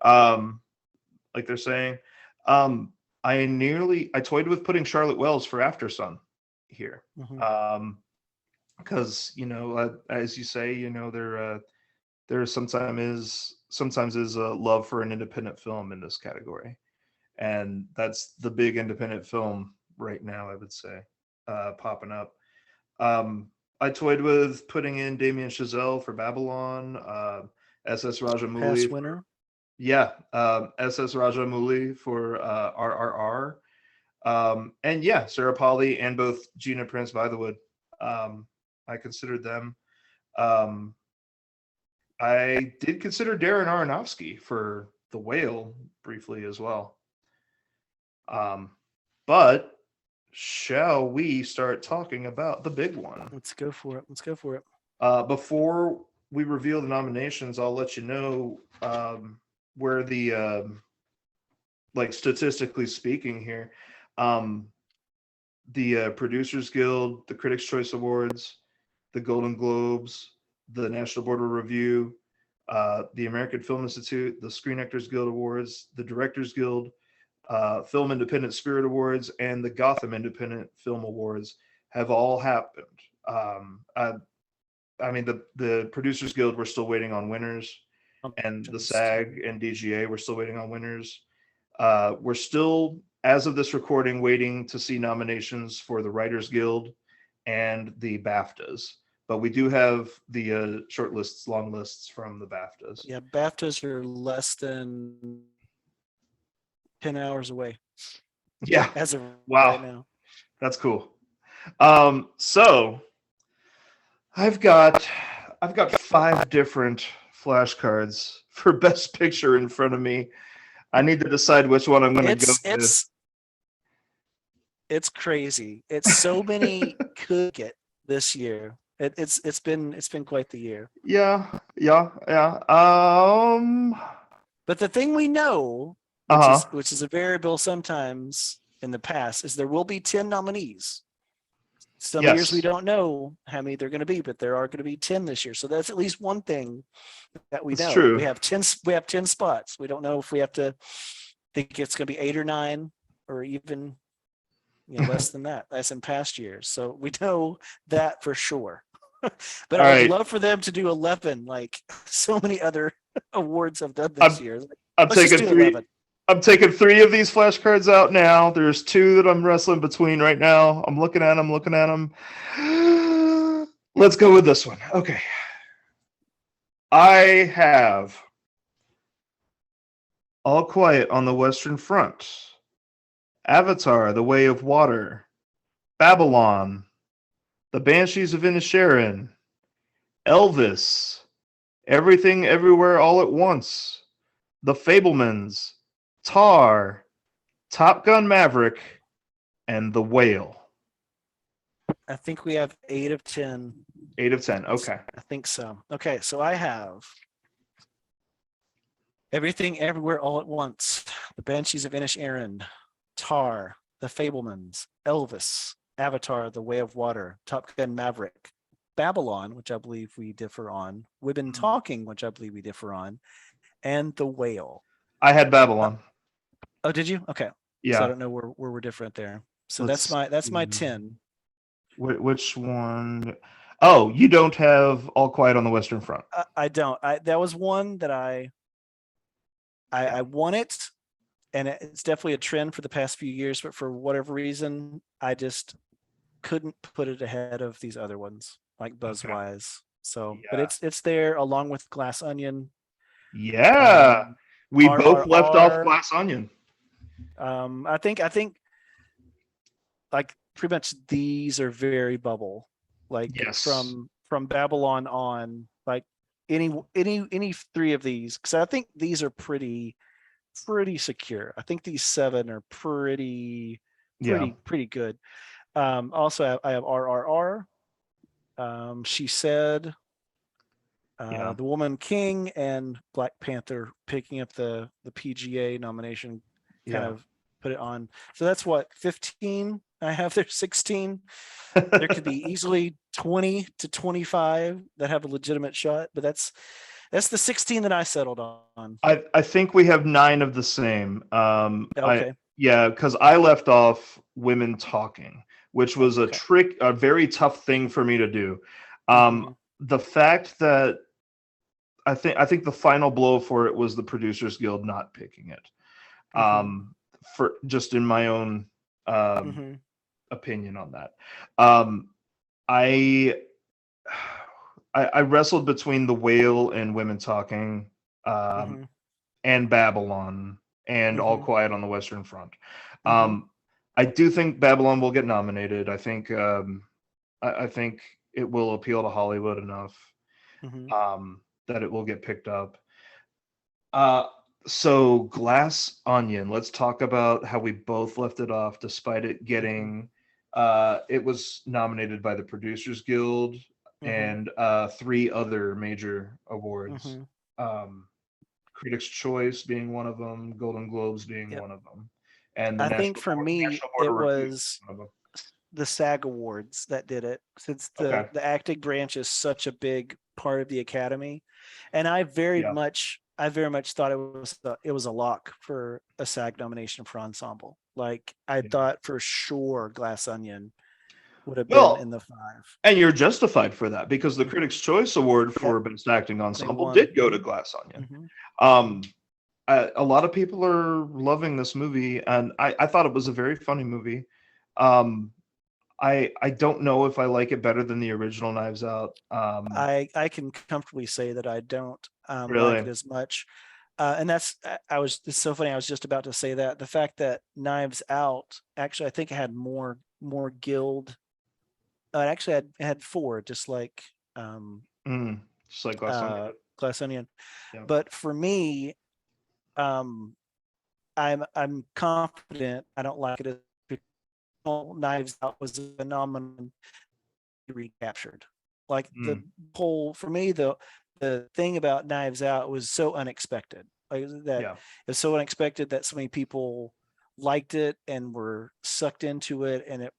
Um, like they're saying. Um, I toyed with putting Charlotte Wells for After Sun here. Mm-hmm. Because as you say, there sometimes is a love for an independent film in this category, and that's the big independent film right now, I would say. popping up. I toyed with putting in Damien Chazelle for Babylon, SS Past Rajamouli for winner. yeah, SS Rajamouli for RRR, and yeah, Sarah Polly and both Gina Prince Bythewood. I considered them. Um, I did consider Darren Aronofsky for The Whale briefly as well. Um, but shall we start talking about the big one? Let's go for it. Let's go for it. Before we reveal the nominations, I'll let you know where the like statistically speaking here, um, the Producers Guild, the Critics' Choice Awards, the Golden Globes, the National Board of Review, the American Film Institute, the Screen Actors Guild Awards, the Directors Guild, Film Independent Spirit Awards, and the Gotham Independent Film Awards have all happened. I mean, the Producers Guild, we're still waiting on winners, and the SAG and DGA, we're still waiting on winners. We're still, as of this recording, waiting to see nominations for the Writers Guild and the BAFTAs. But we do have the short lists, long lists from the BAFTAs. Yeah, BAFTAs are less than 10 hours away. Yeah. As of Wow. right now. That's cool. So I've got 5 different flashcards for Best Picture in front of me. I need to decide which one I'm going to go with. It's crazy. It's so many could get this year. It's been quite the year. Yeah. But the thing we know, which is a variable sometimes in the past, is there will be 10 nominees. Some years we don't know how many they're going to be, but there are going to be 10 this year. So that's at least one thing that we know. True. We have 10 spots. We don't know if we have to think it's going to be 8 or 9 or even less than that. That's in past years. So we know that for sure. But I would love for them to do 11, like so many other awards have done this year. I'm taking 3. 11. I'm taking 3 of these flashcards out now. There's 2 that I'm wrestling between right now. I'm looking at them. Let's go with this one. Okay. I have All Quiet on the Western Front, Avatar: The Way of Water, Babylon, The Banshees of Inisherin, Elvis, Everything Everywhere All at Once, The Fabelmans, Tar, Top Gun Maverick, and The Whale. I think we have 8 of 10. 8 of 10. Okay. I think so. Okay, so I have Everything Everywhere All at Once, The Banshees of Inisherin, Tar, The Fabelmans, Elvis, Avatar: The Way of Water, Top Gun Maverick, Babylon, which I believe we differ on, Women Talking, which I believe we differ on, and The Whale. I had Babylon. Oh, did you? Okay. Yeah. So I don't know where we're different there. So that's my 10. Which one? Oh, you don't have All Quiet on the Western Front. I don't. That was one that I want it, and it's definitely a trend for the past few years, but for whatever reason, I just couldn't put it ahead of these other ones, like buzz-wise. So, but it's there along with Glass Onion. Yeah. We both left off Glass Onion. I think like pretty much these are very bubble, like from Babylon on, like any 3 of these, because I think these are pretty secure. I think these 7 are pretty good. Also I have RRR, She Said, The Woman King, and Black Panther picking up the PGA nomination, kind of put it on. So that's what, 15 I have there, 16. There could be easily 20 to 25 that have a legitimate shot, but that's the 16 that I settled on. I think we have 9 of the same. Okay. Because I left off Women Talking, which was a very tough thing for me to do. The fact that I think the final blow for it was the Producers Guild not picking it. For just in my own opinion on that. Um, I I wrestled between The Whale and Women Talking, um, Mm-hmm. and Babylon and All Mm-hmm. Quiet on the Western Front. Mm-hmm. Um, I do think Babylon will get nominated. I think it will appeal to Hollywood enough, Mm-hmm. that it will get picked up. Uh, so Glass Onion. Let's talk about how we both left it off, despite it Mm-hmm. getting. It was nominated by the Producers Guild Mm-hmm. and three other major awards. Mm-hmm. Um, Critics' Choice being one of them, Golden Globes being Yep. one of them, and the I think for me National Board it of Review was one of them. the SAG Awards that did it, since Okay. the acting branch is such a big part of the Academy, and Yeah. I very much thought it was a lock for a SAG nomination for ensemble. Like I Yeah. thought for sure Glass Onion would have been in Well, the five. and you're justified for that because the Mhm. Critics' Choice Award Yep, for Best Acting they Ensemble won. did go to Glass Onion. Hmm. Hmm. Um, a lot of people are loving this movie, and I thought it was a very funny movie. Um, I don't know if I like it better than the original Knives Out. I can comfortably say that I don't like Really? it as much. And that's I was it's so funny. I was just about to say that the fact that Knives Out actually I think it had more guild. It actually had four, just like um, Mm, just like Glass Onion. Glass Onion. Yeah. But for me, um, I'm confident I don't like it as Knives Out was a phenomenon recaptured. Like the Mm, whole for me the thing about Knives Out was so unexpected. Like that yeah. it's so unexpected that so many people liked it and were sucked into it, and it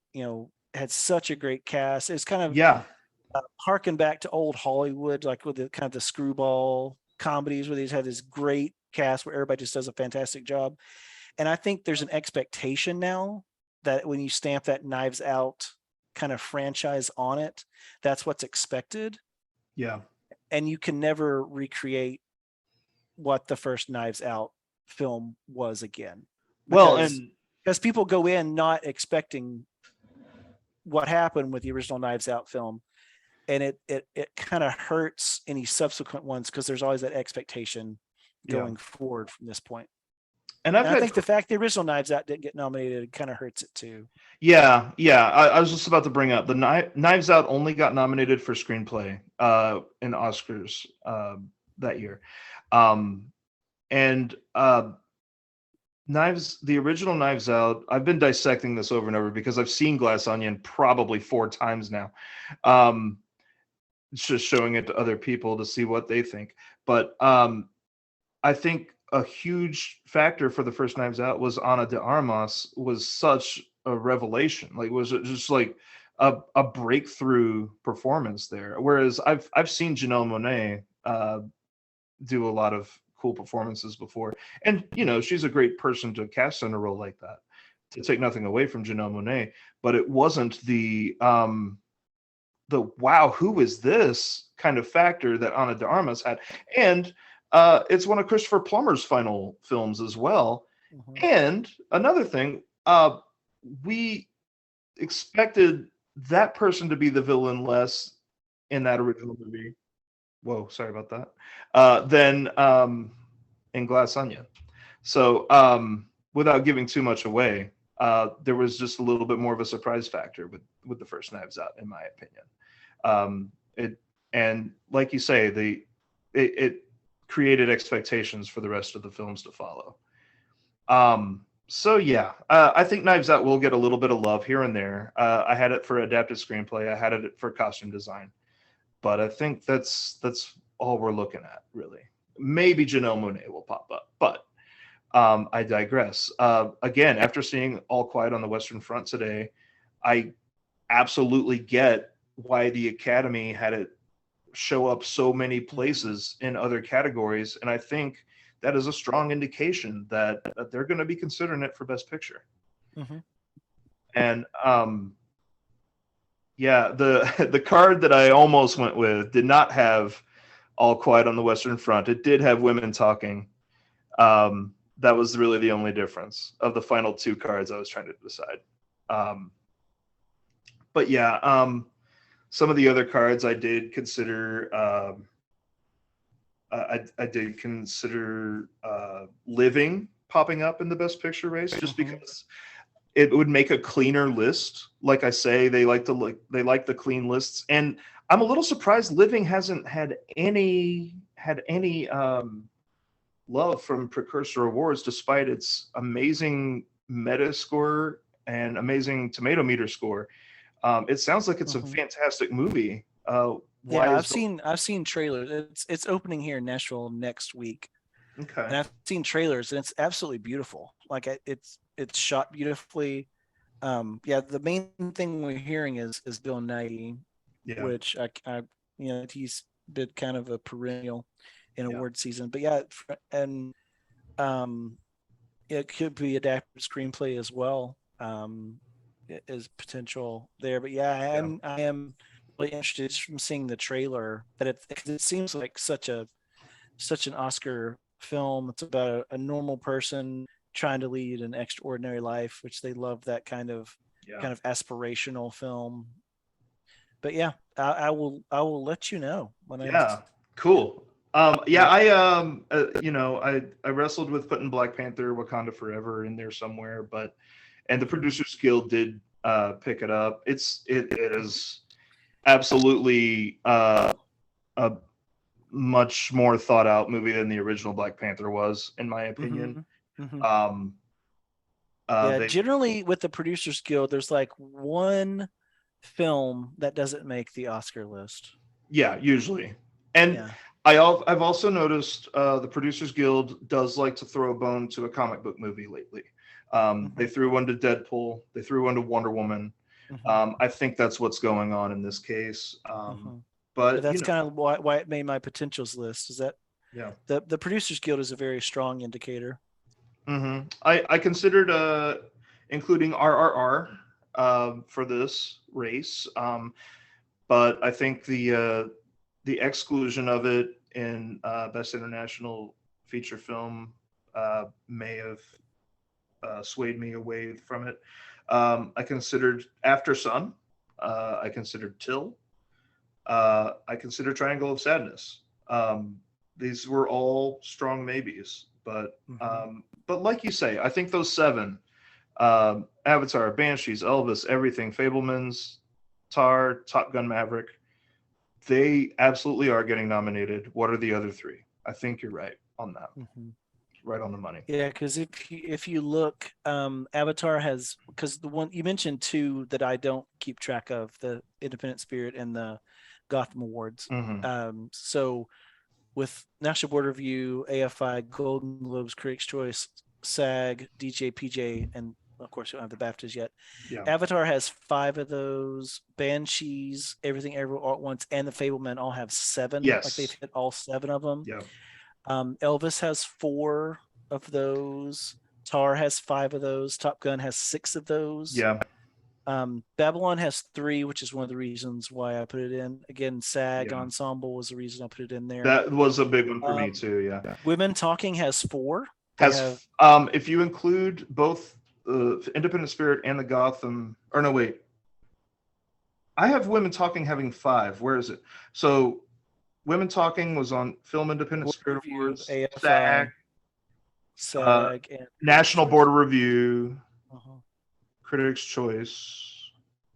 had such a great cast. It's kind of Yeah. harken back to old Hollywood, like with the kind of the screwball comedies where they just had this great cast where everybody just does a fantastic job. And I think there's an expectation now that when you stamp that Knives Out kind of franchise on it, that's what's expected. Yeah. And you can never recreate what the first Knives Out film was again. Well, Because and people go in not expecting what happened with the original Knives Out film. And it kind of hurts any subsequent ones because there's always that expectation yeah. going forward from this point. And I've And I had think the fact the original Knives Out didn't get nominated kind of hurts it too. Yeah, yeah. I was just about to bring up the Knives Out only got nominated for screenplay in Oscars that year, um, and the original Knives Out. I've been dissecting this over and over because I've seen Glass Onion probably 4 times now. Um, just showing it to other people to see what they think. But I think a huge factor for the first Knives Out was Ana de Armas was such a revelation. Like, was it just like a breakthrough performance there? Whereas I've seen Janelle Monáe do a lot of cool performances before, and she's a great person to cast in a role like that. To take nothing away from Janelle Monáe, but it wasn't the wow, who is this kind of factor that Ana de Armas had, and it's one of Christopher Plummer's final films as well. Mm-hmm. And another thing, we expected that person to be the villain less in that original movie. Whoa, sorry about that. Than in Glass Onion. So, without giving too much away, there was just a little bit more of a surprise factor with the first Knives Out, in my opinion. It and like you say, it created expectations for the rest of the films to follow. So yeah, I think Knives Out will get a little bit of love here and there. I had it for adapted screenplay. I had it for costume design, but I think that's all we're looking at, really. Maybe Janelle Monáe will pop up, but I digress. Again, after seeing All Quiet on the Western Front today, I absolutely get why the Academy had it show up so many Mm-hmm. places in other categories, and I think that is a strong indication that they're going to be considering it for Best Picture. Mm-hmm. And yeah, the the card that I almost went with did not have All Quiet on the Western Front. It did have Women Talking. That was really the only difference of the final two cards I was trying to decide. Um, but yeah, some of the other cards I did consider. I did consider Living popping up in the Best Picture race, just because it would make a cleaner list. Like I say, they like the clean lists, and I'm a little surprised Living hasn't had any love from Precursor Awards, despite its amazing meta score and amazing tomato meter score. It sounds like it's a fantastic movie. Why Yeah, is I've seen trailers. It's opening here in Nashville next week, okay? and I've seen trailers, and it's absolutely beautiful. Like it's shot beautifully. Yeah, the main thing we're hearing is Bill Nighy, Yeah, which I he's did kind of a perennial in yeah, award season. But yeah, and um, it could be adapted screenplay as well. Is potential there. But yeah, yeah, I am really interested just from seeing the trailer that it seems like such an Oscar film. It's about a normal person trying to lead an extraordinary life, which they love that yeah. kind of aspirational film. But yeah, I will let you know when Yeah, cool. Yeah, yep. I wrestled with putting Black Panther: Wakanda Forever in there somewhere, and the Producers Guild did pick it up. It is absolutely a much more thought out movie than the original Black Panther was, in my opinion. Mm-hmm. Um, Yeah, they generally with the Producers Guild, there's like one film that doesn't make the Oscar list. Yeah, usually. And Yeah. I've also noticed the Producers Guild does like to throw a bone to a comic book movie lately. They Mm-hmm. threw one to Deadpool. They threw one to Wonder Woman. Mm-hmm. I think that's what's going on in this case. Mm-hmm. But But that's kind of why it made my potentials list. Is that yeah. the Producers Guild is a very strong indicator. I considered including RRR for this race, but I think the exclusion of it in Best International Feature Film may have swayed me away from it. I considered After Sun. I considered Till. I considered Triangle of Sadness. These were all strong maybes, but like you say, I think those seven: Avatar, Banshees, Elvis, Everything, Fablemans, Tar, Top Gun, Maverick, they absolutely are getting nominated. What are the other three? I think you're right on that. Mm-hmm. Right on the money. Yeah, because if you look, Avatar has, because the one you mentioned two that I don't keep track of, the Independent Spirit and the Gotham Awards. Mm-hmm. So with National Board Review, AFI, Golden Globes, Critics' Choice, SAG, DJ, PJ, and of course you don't have the BAFTAs yet. Yeah. Avatar has 5 of those. Banshees, Everything Everywhere All at Once, and The Fableman all have 7. Yes. Like they've hit all 7 of them. Yeah. Elvis has 4 of those. Tar has 5 of those. Top Gun has 6 of those. Yeah. Babylon has 3, which is one of the reasons why I put it in. Again, SAG Yeah. Ensemble was the reason I put it in there. That was a big one for me too. Yeah. Women Talking has 4. If you include both Independent Spirit and the Gotham, or no, wait, I have Women Talking having 5. Where is it? So Women Talking was on Film Independent Spirit Awards, AFI, SAG, and National Board of Review, uh-huh. Critics' Choice,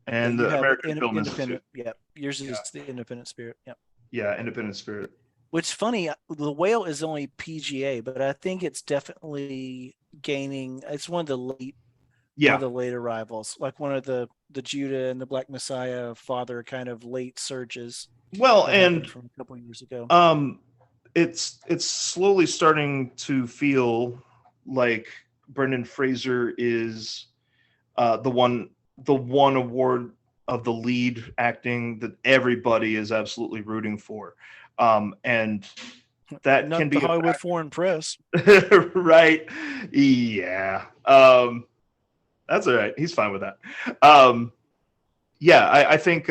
and you the have American Film Independent. Institute. Yeah, yours is the Independent Spirit. Yeah. Yeah, Independent Spirit. Which funny, The Whale is only PGA, but I think it's definitely gaining. It's one of the late arrivals, like one of the Judah and the Black Messiah father kind of late surges. Well, and from a couple of years ago. It's slowly starting to feel like Brendan Fraser is the one award of the lead acting that everybody is absolutely rooting for. And that Not can be the Hollywood Foreign Press. Right. Yeah. That's all right. He's fine with that. Yeah, I think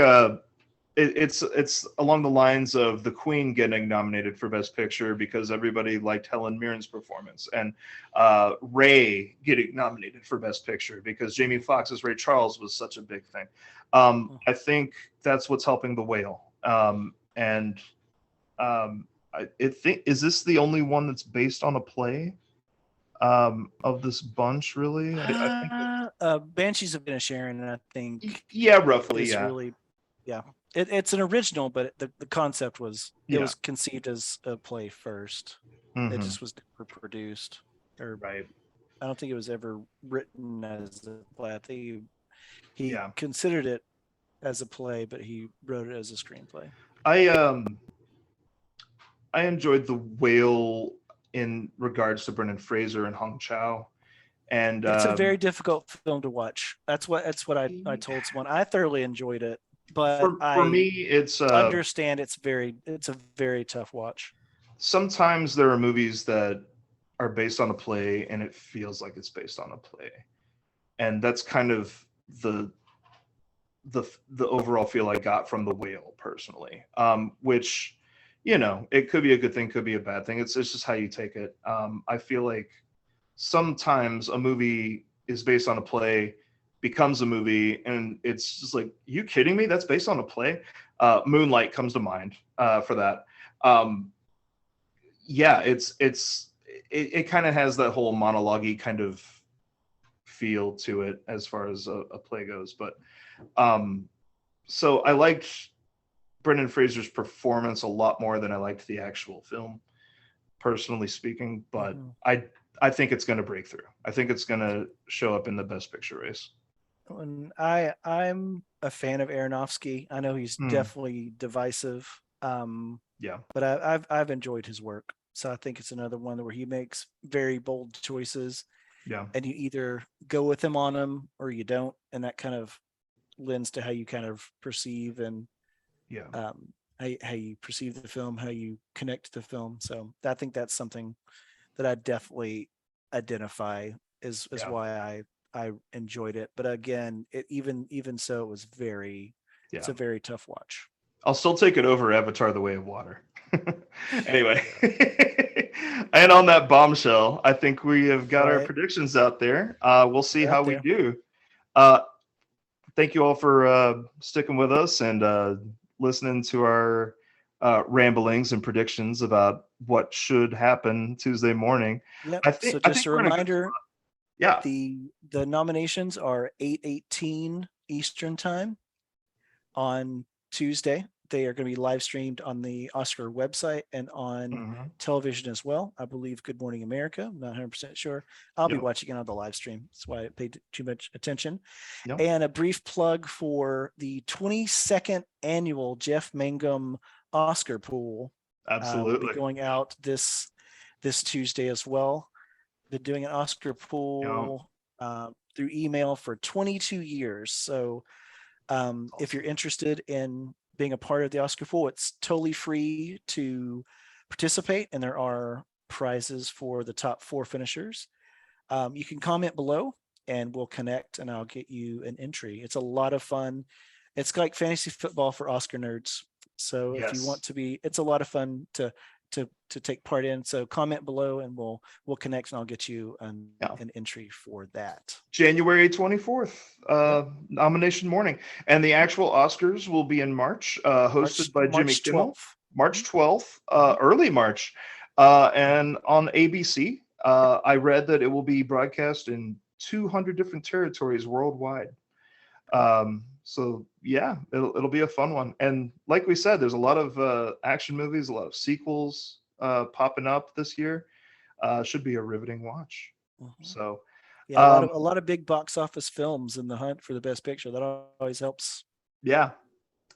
it's along the lines of the Queen getting nominated for Best Picture because everybody liked Helen Mirren's performance, and Ray getting nominated for Best Picture because Jamie Foxx's Ray Charles was such a big thing. I think that's what's helping The Whale. And I think, is this the only one that's based on a play of this bunch? Really, I think Banshees of Inisherin, I think, yeah, roughly, is yeah, really, yeah. It's an original, but the concept was it yeah, was conceived as a play first. It hmm just was never produced, or right, I don't think it was ever written as a play. I think he yeah. considered it as a play, but he wrote it as a screenplay. I I enjoyed The Whale in regards to Brendan Fraser and Hong Chow, and It's a very difficult film to watch. That's what I told someone. I thoroughly enjoyed it, but for I me, it's understand it's a very tough watch. sometimes there are movies that are based on a play, and it feels like it's based on a play, and that's kind of the the overall feel I got from The Whale personally. Which, it could be a good thing, could be a bad thing. It's just how you take it. I feel like sometimes a movie is based on a play, becomes a movie, and it's just like, you kidding me? That's based on a play. Moonlight comes to mind for that. Um, yeah, it kind of has that whole monologue-y kind of feel to it as far as a play goes, but um, so I liked Brendan Fraser's performance a lot more than I liked the actual film, personally speaking. But Mhm. I think it's going to break through. I think it's going to show up in the Best Picture race. And I'm a fan of Aronofsky. I know he's Hmm. definitely divisive, Yeah. but I've enjoyed his work. So I think it's another one where he makes very bold choices, Yeah. and you either go with him on them or you don't, and that kind of lends to how you kind of perceive and Yeah. how you perceive the film, how you connect to the film. So I think that's something that I definitely identify is Yeah. why I enjoyed it. But again, it even so, it was it's Yeah. a very tough watch. I'll still take it over Avatar: The Way of Water. Anyway, and on that bombshell, I think we have got All our right, predictions out there. We'll see they're how out we there. do. Uh, Thank you all for sticking with us and listening to our ramblings and predictions about what should happen Tuesday morning. Yep. So I just think a we're in a good reminder, spot. Yeah. the nominations are 8:18 Eastern time on Tuesday. They are going to be live streamed on the Oscar website and on Hmm. television as well. I believe Good Morning America. I'm not 100% sure. I'll be Yep. watching it on the live stream. That's why I paid too much attention. Yep. And a brief plug for the 22nd annual Jeff Mangum Oscar pool will be Absolutely. going out this Tuesday as well. Been doing an Oscar Yep. pool through email for 22 years. So That's if you're awesome. interested in being a part of the Oscar pool, it's totally free to participate, and there are prizes for the top 4 finishers. You can comment below, and we'll connect, and I'll get you an entry. It's a lot of fun. It's like fantasy football for Oscar nerds. So if you want Yes. to be, it's a lot of fun to take part in. So comment below, and we'll connect, and I'll get you Yeah. an entry for that. January 24th, Yep. nomination morning. And the actual Oscars will be in March, hosted by Jimmy March Kimmel, 12th. March 12th, Mm-hmm. early March. And on ABC, I read that it will be broadcast in 200 different territories worldwide. So yeah, it'll be a fun one. And like we said, there's a lot of action movies, a lot of sequels popping up this year. Should be a riveting watch. Mm-hmm. So Yeah, um, a lot of big box office films in the hunt for the best picture. That always helps. yeah,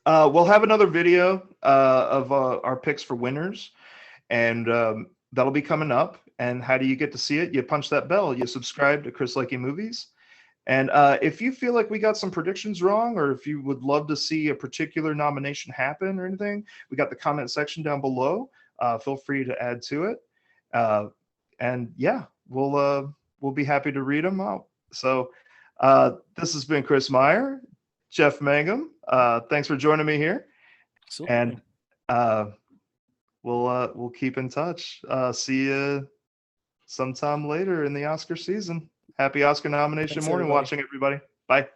we'll have another video of our picks for winners, and that'll be coming up. And how do you get to see it? You punch that bell. You subscribe to Chris Likey Movies. And if you feel like we got some predictions wrong, or if you would love to see a particular nomination happen or anything, we got the comment section down below. Feel free to add to it. Uh, and yeah, we'll be happy to read them out. So this has been Chris Meier, Jeff Mangum. Thanks for joining me here. Absolutely. And we'll keep in touch. See you sometime later in the Oscar season. Happy Oscar nomination Thanks, morning everybody. watching, everybody. Bye.